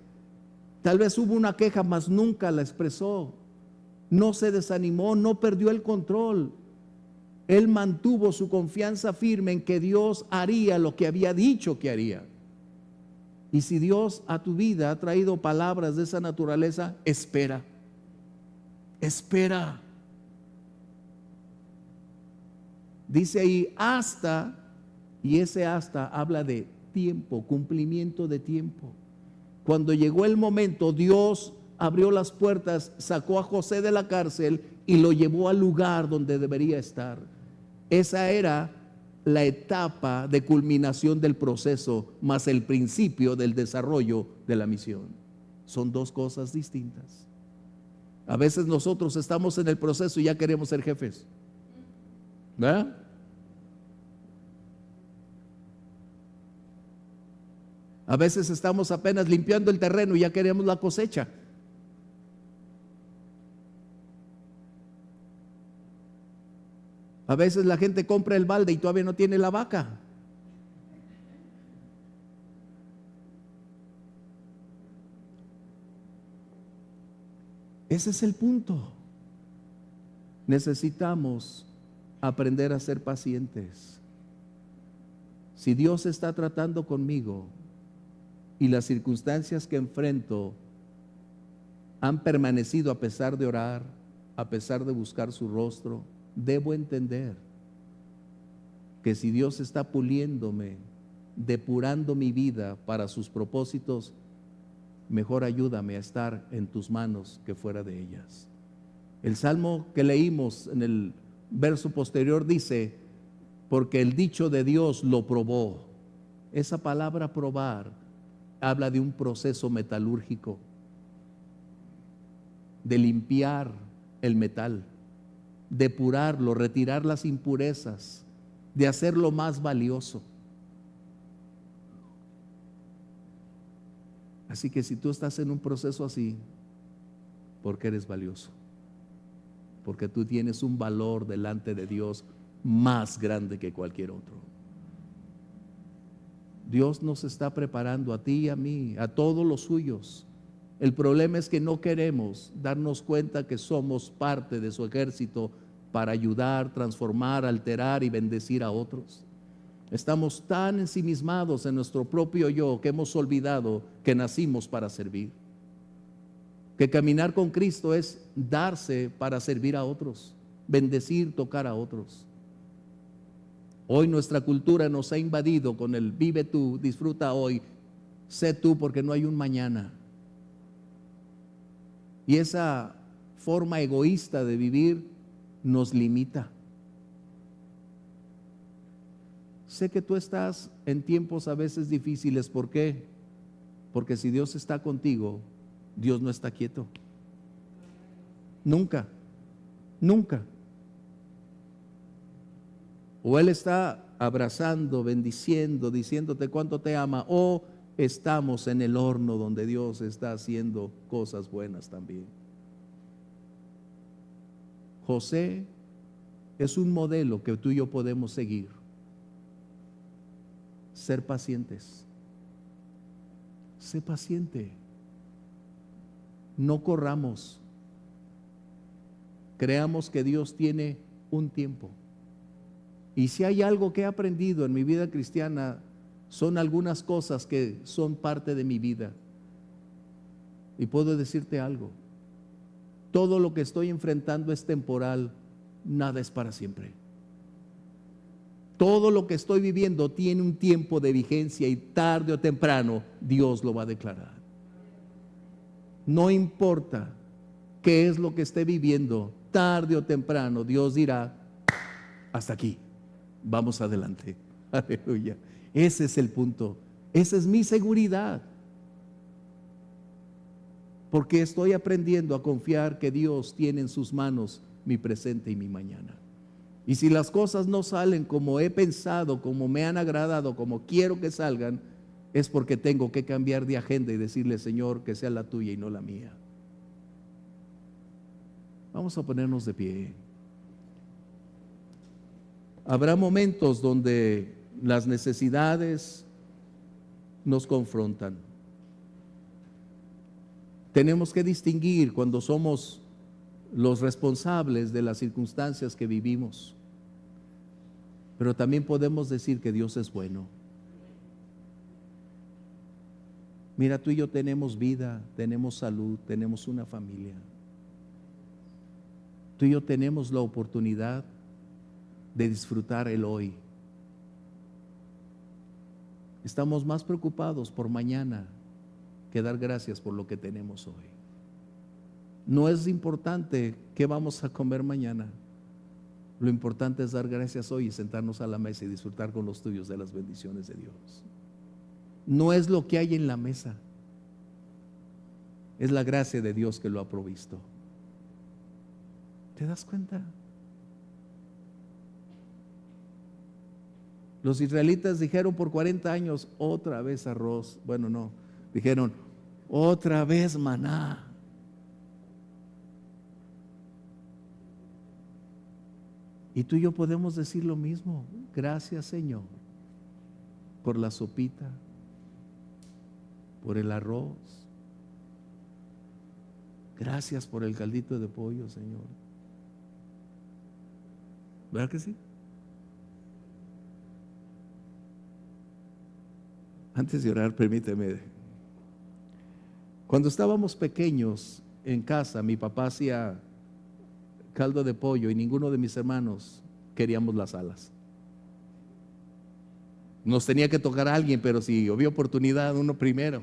Tal vez hubo una queja, mas nunca la expresó. No se desanimó, no perdió el control. Él mantuvo su confianza firme en que Dios haría lo que había dicho que haría. Y si Dios a tu vida ha traído palabras de esa naturaleza, espera. Espera. Dice ahí hasta, y ese hasta habla de tiempo, cumplimiento de tiempo. Cuando llegó el momento, Dios abrió las puertas, sacó a José de la cárcel y lo llevó al lugar donde debería estar. Esa era la etapa de culminación del proceso, más el principio del desarrollo de la misión. Son dos cosas distintas. A veces nosotros estamos en el proceso y ya queremos ser jefes, ¿verdad? A veces estamos apenas limpiando el terreno y ya queremos la cosecha. A veces la gente compra el balde y todavía no tiene la vaca. Ese es el punto. Necesitamos aprender a ser pacientes. Si Dios está tratando conmigo y las circunstancias que enfrento han permanecido a pesar de orar, a pesar de buscar su rostro, debo entender que si Dios está puliéndome, depurando mi vida para sus propósitos, mejor ayúdame a estar en tus manos que fuera de ellas. El salmo que leímos en el verso posterior dice, porque el dicho de Dios lo probó. Esa palabra probar habla de un proceso metalúrgico, de limpiar el metal, depurarlo, retirar las impurezas, de hacerlo más valioso. Así que si tú estás en un proceso así, porque eres valioso, porque tú tienes un valor delante de Dios más grande que cualquier otro. Dios nos está preparando a ti y a mí, a todos los suyos. El problema es que no queremos darnos cuenta que somos parte de su ejército para ayudar, transformar, alterar y bendecir a otros. Estamos tan ensimismados en nuestro propio yo que hemos olvidado que nacimos para servir. Que caminar con Cristo es darse para servir a otros, bendecir, tocar a otros. Hoy nuestra cultura nos ha invadido con el vive tú, disfruta hoy, sé tú porque no hay un mañana. Y esa forma egoísta de vivir nos limita. Sé que tú estás en tiempos a veces difíciles. ¿Por qué? Porque si Dios está contigo, Dios no está quieto. Nunca, nunca. O Él está abrazando, bendiciendo, diciéndote cuánto te ama, o estamos en el horno donde Dios está haciendo cosas buenas también. José es un modelo que tú y yo podemos seguir. Ser pacientes. Sé paciente. No corramos. Creamos que Dios tiene un tiempo. Y si hay algo que he aprendido en mi vida cristiana, son algunas cosas que son parte de mi vida. Y puedo decirte algo. Todo lo que estoy enfrentando es temporal, nada es para siempre. Todo lo que estoy viviendo tiene un tiempo de vigencia y tarde o temprano Dios lo va a declarar. No importa qué es lo que esté viviendo, tarde o temprano Dios dirá, hasta aquí, vamos adelante. Aleluya. Ese es el punto. Esa es mi seguridad. Porque estoy aprendiendo a confiar que Dios tiene en sus manos mi presente y mi mañana. Y si las cosas no salen como he pensado, como me han agradado, como quiero que salgan, es porque tengo que cambiar de agenda y decirle, Señor, que sea la tuya y no la mía. Vamos a ponernos de pie. Habrá momentos donde las necesidades nos confrontan. Tenemos que distinguir cuando somos los responsables de las circunstancias que vivimos. Pero también podemos decir que Dios es bueno. Mira, tú y yo tenemos vida, tenemos salud, tenemos una familia. Tú y yo tenemos la oportunidad de disfrutar el hoy. Estamos más preocupados por mañana que dar gracias por lo que tenemos hoy. No es importante qué vamos a comer mañana. Lo importante es dar gracias hoy y sentarnos a la mesa y disfrutar con los tuyos de las bendiciones de Dios. No es lo que hay en la mesa, es la gracia de Dios que lo ha provisto. ¿Te das cuenta? Los israelitas dijeron por 40 años, otra vez arroz. Bueno, no, dijeron, otra vez maná. Y tú y yo podemos decir lo mismo. Gracias, Señor, por la sopita, por el arroz. Gracias por el caldito de pollo, Señor. ¿Verdad que sí? Antes de orar, permíteme. Cuando estábamos pequeños en casa, mi papá hacía caldo de pollo y ninguno de mis hermanos queríamos las alas. Nos tenía que tocar a alguien, pero si había oportunidad, uno primero.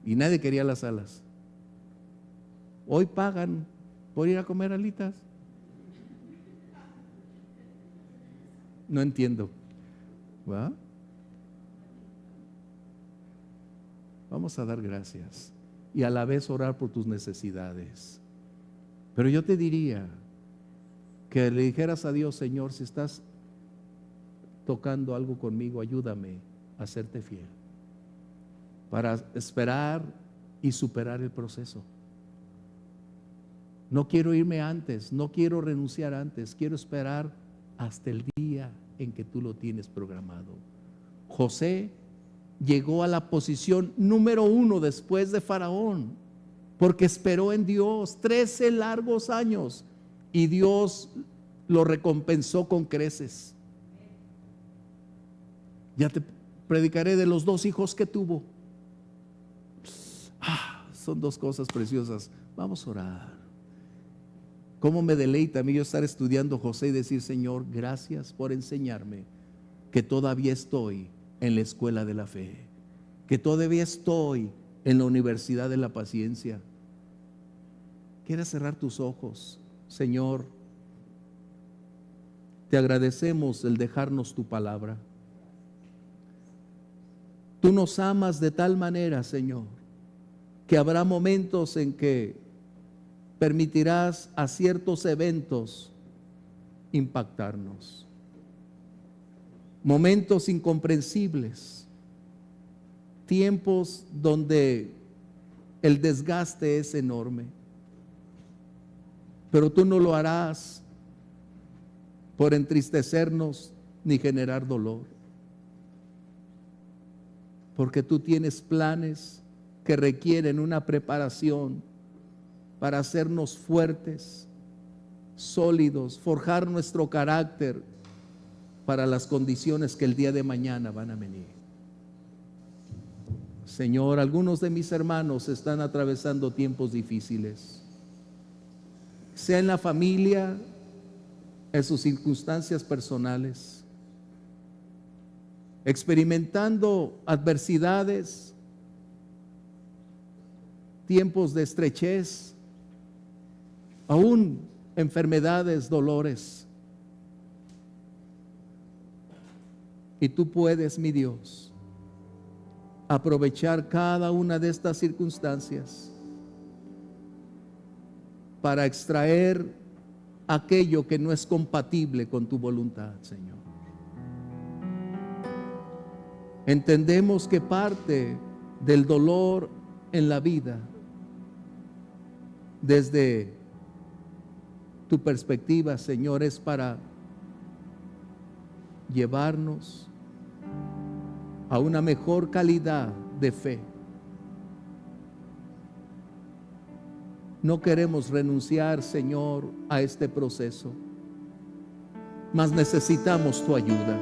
Y nadie quería las alas. Hoy pagan por ir a comer alitas. No entiendo. ¿Va? Vamos a dar gracias y a la vez orar por tus necesidades. Pero yo te diría que le dijeras a Dios: Señor, si estás tocando algo conmigo, ayúdame a serte fiel para esperar y superar el proceso. No quiero irme antes, no quiero renunciar antes, quiero esperar hasta el día en que tú lo tienes programado. José llegó a la posición número 1 después de Faraón, porque esperó en Dios 13 largos años y Dios lo recompensó con creces. Ya te predicaré de los 2 hijos que tuvo. Son 2 cosas preciosas. Vamos a orar. Cómo me deleita a mí yo estar estudiando José y decir: Señor, gracias por enseñarme que todavía estoy en la escuela de la fe, que todavía estoy en la universidad de la paciencia. ¿Quieres cerrar tus ojos? Señor, te agradecemos el dejarnos tu palabra. Tú nos amas de tal manera, Señor, que habrá momentos en que permitirás a ciertos eventos impactarnos. Momentos incomprensibles, tiempos donde el desgaste es enorme, pero tú no lo harás por entristecernos ni generar dolor, porque tú tienes planes que requieren una preparación para hacernos fuertes, sólidos, forjar nuestro carácter para las condiciones que el día de mañana van a venir. Señor, algunos de mis hermanos están atravesando tiempos difíciles, sea en la familia, en sus circunstancias personales, experimentando adversidades, tiempos de estrechez, aún enfermedades, dolores. Y tú puedes, mi Dios, aprovechar cada una de estas circunstancias para extraer aquello que no es compatible con tu voluntad, Señor. Entendemos que parte del dolor en la vida, desde tu perspectiva, Señor, es para llevarnos a una mejor calidad de fe. No queremos renunciar, Señor, a este proceso, mas necesitamos tu ayuda.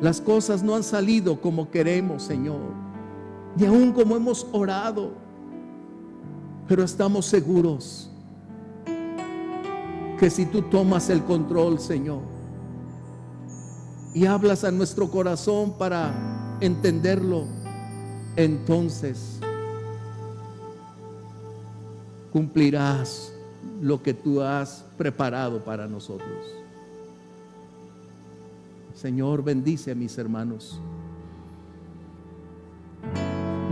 Las cosas no han salido como queremos, Señor, y aún como hemos orado, pero estamos seguros que si tú tomas el control, Señor, y hablas a nuestro corazón para entenderlo, entonces cumplirás lo que tú has preparado para nosotros. Señor, bendice a mis hermanos,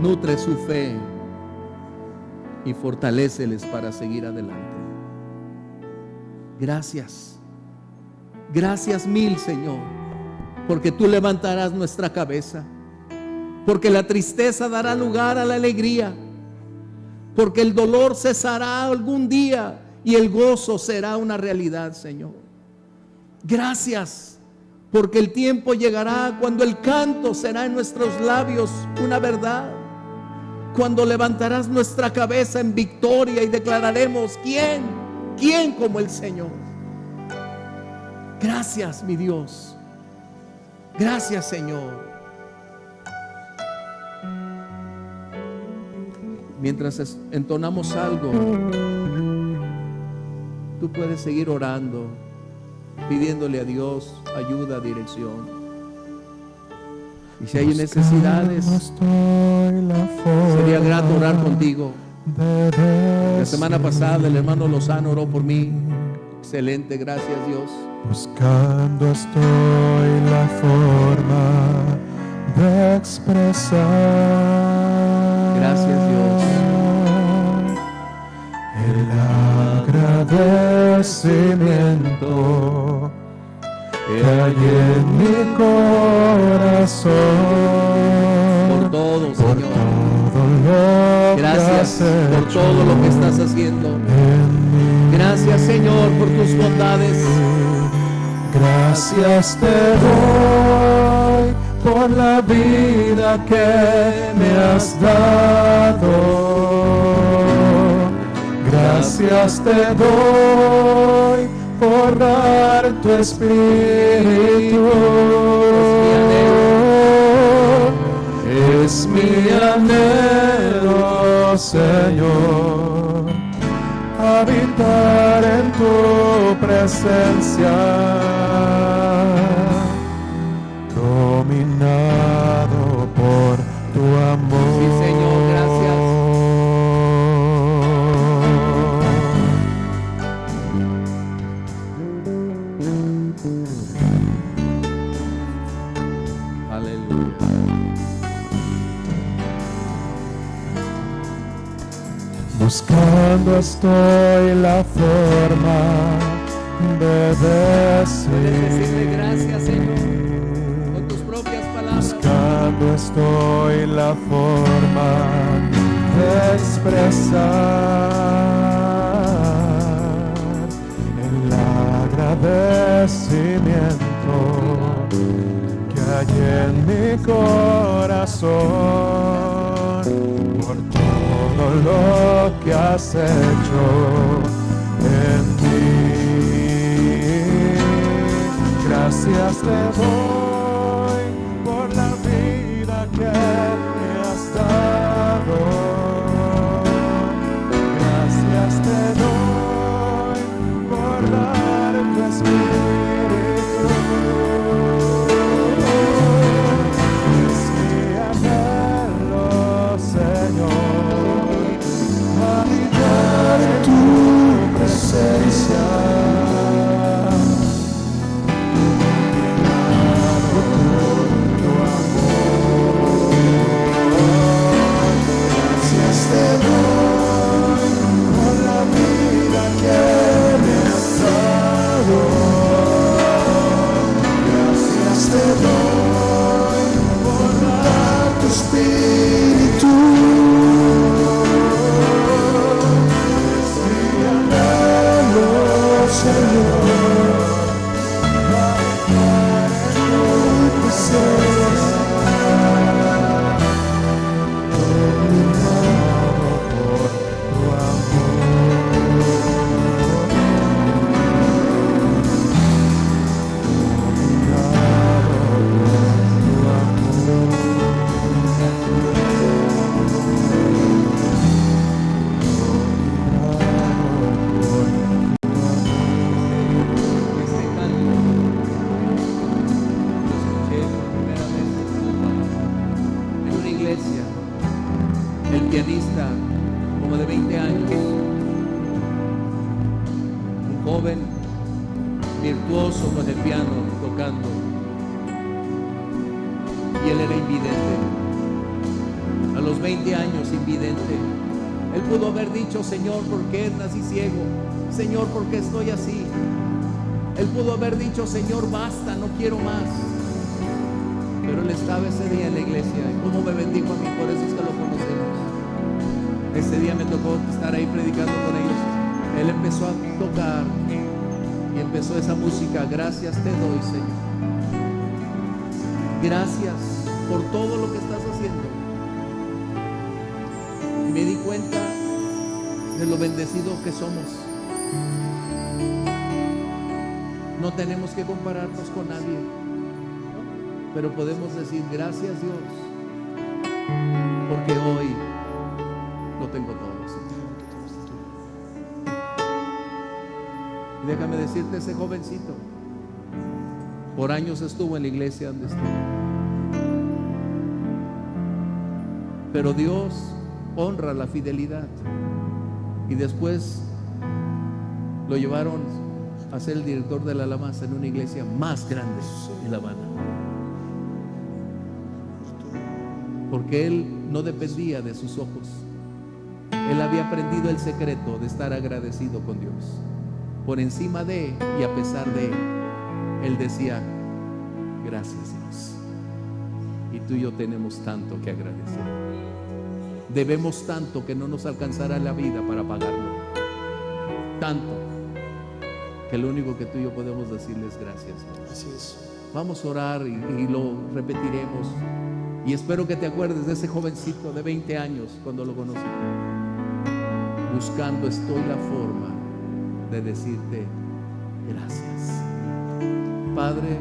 nutre su fe y fortaléceles para seguir adelante. Gracias, gracias mil, Señor, porque tú levantarás nuestra cabeza, porque la tristeza dará lugar a la alegría, porque el dolor cesará algún día y el gozo será una realidad, Señor. Gracias, porque el tiempo llegará cuando el canto será en nuestros labios una verdad, cuando levantarás nuestra cabeza en victoria y declararemos: ¿quién como el Señor? Gracias, mi Dios. Gracias, Señor. Mientras entonamos algo, tú puedes seguir orando, pidiéndole a Dios ayuda, dirección. Y si hay necesidades, sería grato orar contigo. La semana pasada el hermano Lozano oró por mí. Excelente, gracias Dios. Buscando estoy la forma de expresar. Gracias Dios. El agradecimiento que hay en mi corazón Por todo, Señor. todo lo Gracias que has por hecho todo lo que estás haciendo. en mí. Gracias, Señor, por tus bondades. Gracias te doy por la vida que me has dado. Gracias te doy por dar tu espíritu. Es mi anhelo, Señor, habitar en tu presencia, dominado por tu amor. Sí, Señor, gracias. Aleluya. Buscando estoy la forma de Decirle decir. gracias, Señor, con tus propias palabras. Buscando estoy la forma de expresar el agradecimiento que hay en mi corazón por todo lo que has hecho en mí. Gracias te doy por la vida que me has dado. Gracias te doy por dar tu espíritu. Es mi anhelo, Señor, habitar en tu presencia. Espíritu, es mi anhelo, Señor, habitar en tu presencia, dominado por tu Este canto lo escuché por primera vez en una iglesia. El pianista, como de 20 años, un joven virtuoso con el piano tocando, y él era invidente. A los 20 años, invidente. Él pudo haber dicho: Señor, ¿por qué nací ciego? Señor, ¿por qué estoy así? Él pudo haber dicho: Señor, basta, no quiero más. Pero él estaba ese día en la iglesia. ¿Y cómo me bendijo a mí? Por eso es que lo conocemos. Ese día me tocó estar ahí predicando con ellos. Él empezó a tocar y empezó esa música. Gracias te doy, Señor. Gracias por todo lo que estás haciendo. Y me di cuenta de lo bendecidos que somos. No tenemos que compararnos con nadie, pero podemos decir: gracias Dios, porque hoy lo tengo todo, Señor. Déjame decirte, ese jovencito por años estuvo en la iglesia donde estuvo, pero Dios honra la fidelidad, y después lo llevaron a ser el director de la alabanza en una iglesia más grande en La Habana, porque él no dependía de sus ojos. Él había aprendido el secreto de estar agradecido con Dios. Por encima de y a pesar de él decía: gracias, Dios. Y tú y yo tenemos tanto que agradecer. Debemos tanto que no nos alcanzará la vida para pagarlo. Tanto que lo único que tú y yo podemos decirles gracias, Dios. Así es. Vamos a orar y lo repetiremos. Y espero que te acuerdes de ese jovencito de 20 años cuando lo conocí. Buscando estoy la forma de decirte gracias. Padre,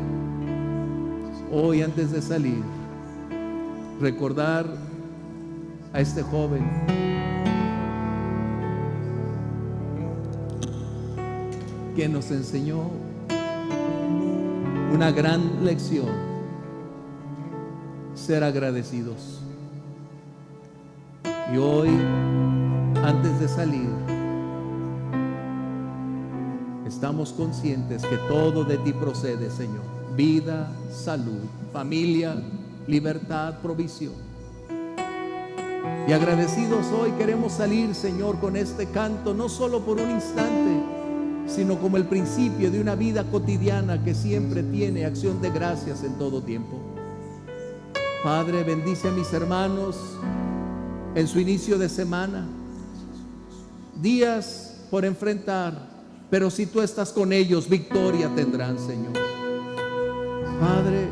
hoy antes de salir, recordar a este joven que nos enseñó una gran lección: ser agradecidos. Y hoy, antes de salir, estamos conscientes que todo de ti procede, Señor: vida, salud, familia, libertad, provisión. Y agradecidos hoy queremos salir, Señor, con este canto, no solo por un instante, sino como el principio de una vida cotidiana que siempre tiene acción de gracias en todo tiempo. Padre, bendice a mis hermanos en su inicio de semana, días por enfrentar, pero si tú estás con ellos, victoria tendrán, Señor. Padre,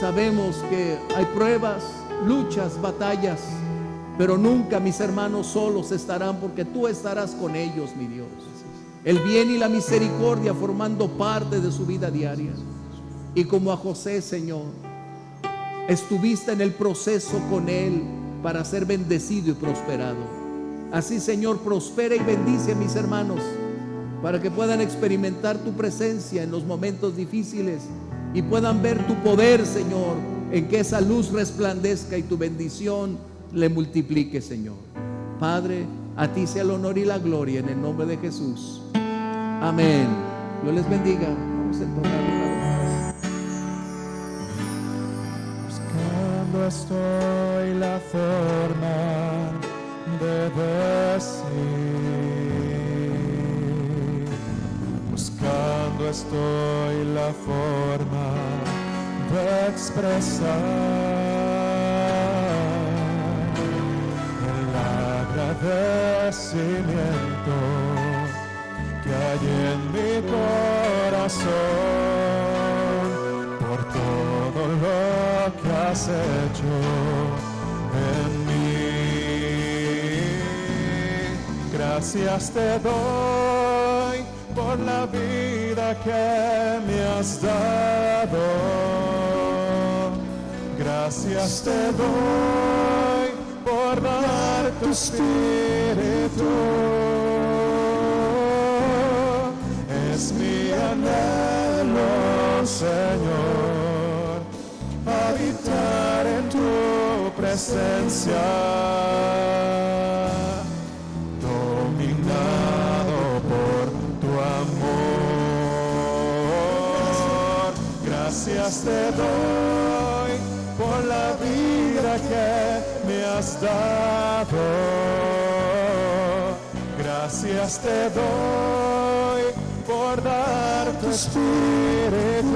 sabemos que hay pruebas, luchas, batallas, pero nunca mis hermanos solos estarán, porque tú estarás con ellos, mi Dios. El bien y la misericordia formando parte de su vida diaria. Y como a José, Señor, estuviste en el proceso con él para ser bendecido y prosperado. Así, Señor, prospera y bendice a mis hermanos para que puedan experimentar tu presencia en los momentos difíciles y puedan ver tu poder, Señor, en que esa luz resplandezca y tu bendición le multiplique, Señor. Padre, a ti sea el honor y la gloria en el nombre de Jesús. Amén. Dios les bendiga. Vamos a entonar una vez más. Buscando estoy la forma de decir. Buscando estoy la forma de expresar el agradecimiento que hay en mi corazón por todo lo que has hecho en mí. Gracias te doy por la vida que me has dado. Gracias te doy por dar tu espíritu. Es mi anhelo, Señor, habitar en tu presencia, dominado por tu amor. Gracias te doy por la vida que me has dado. Gracias te doy por dar tu espíritu.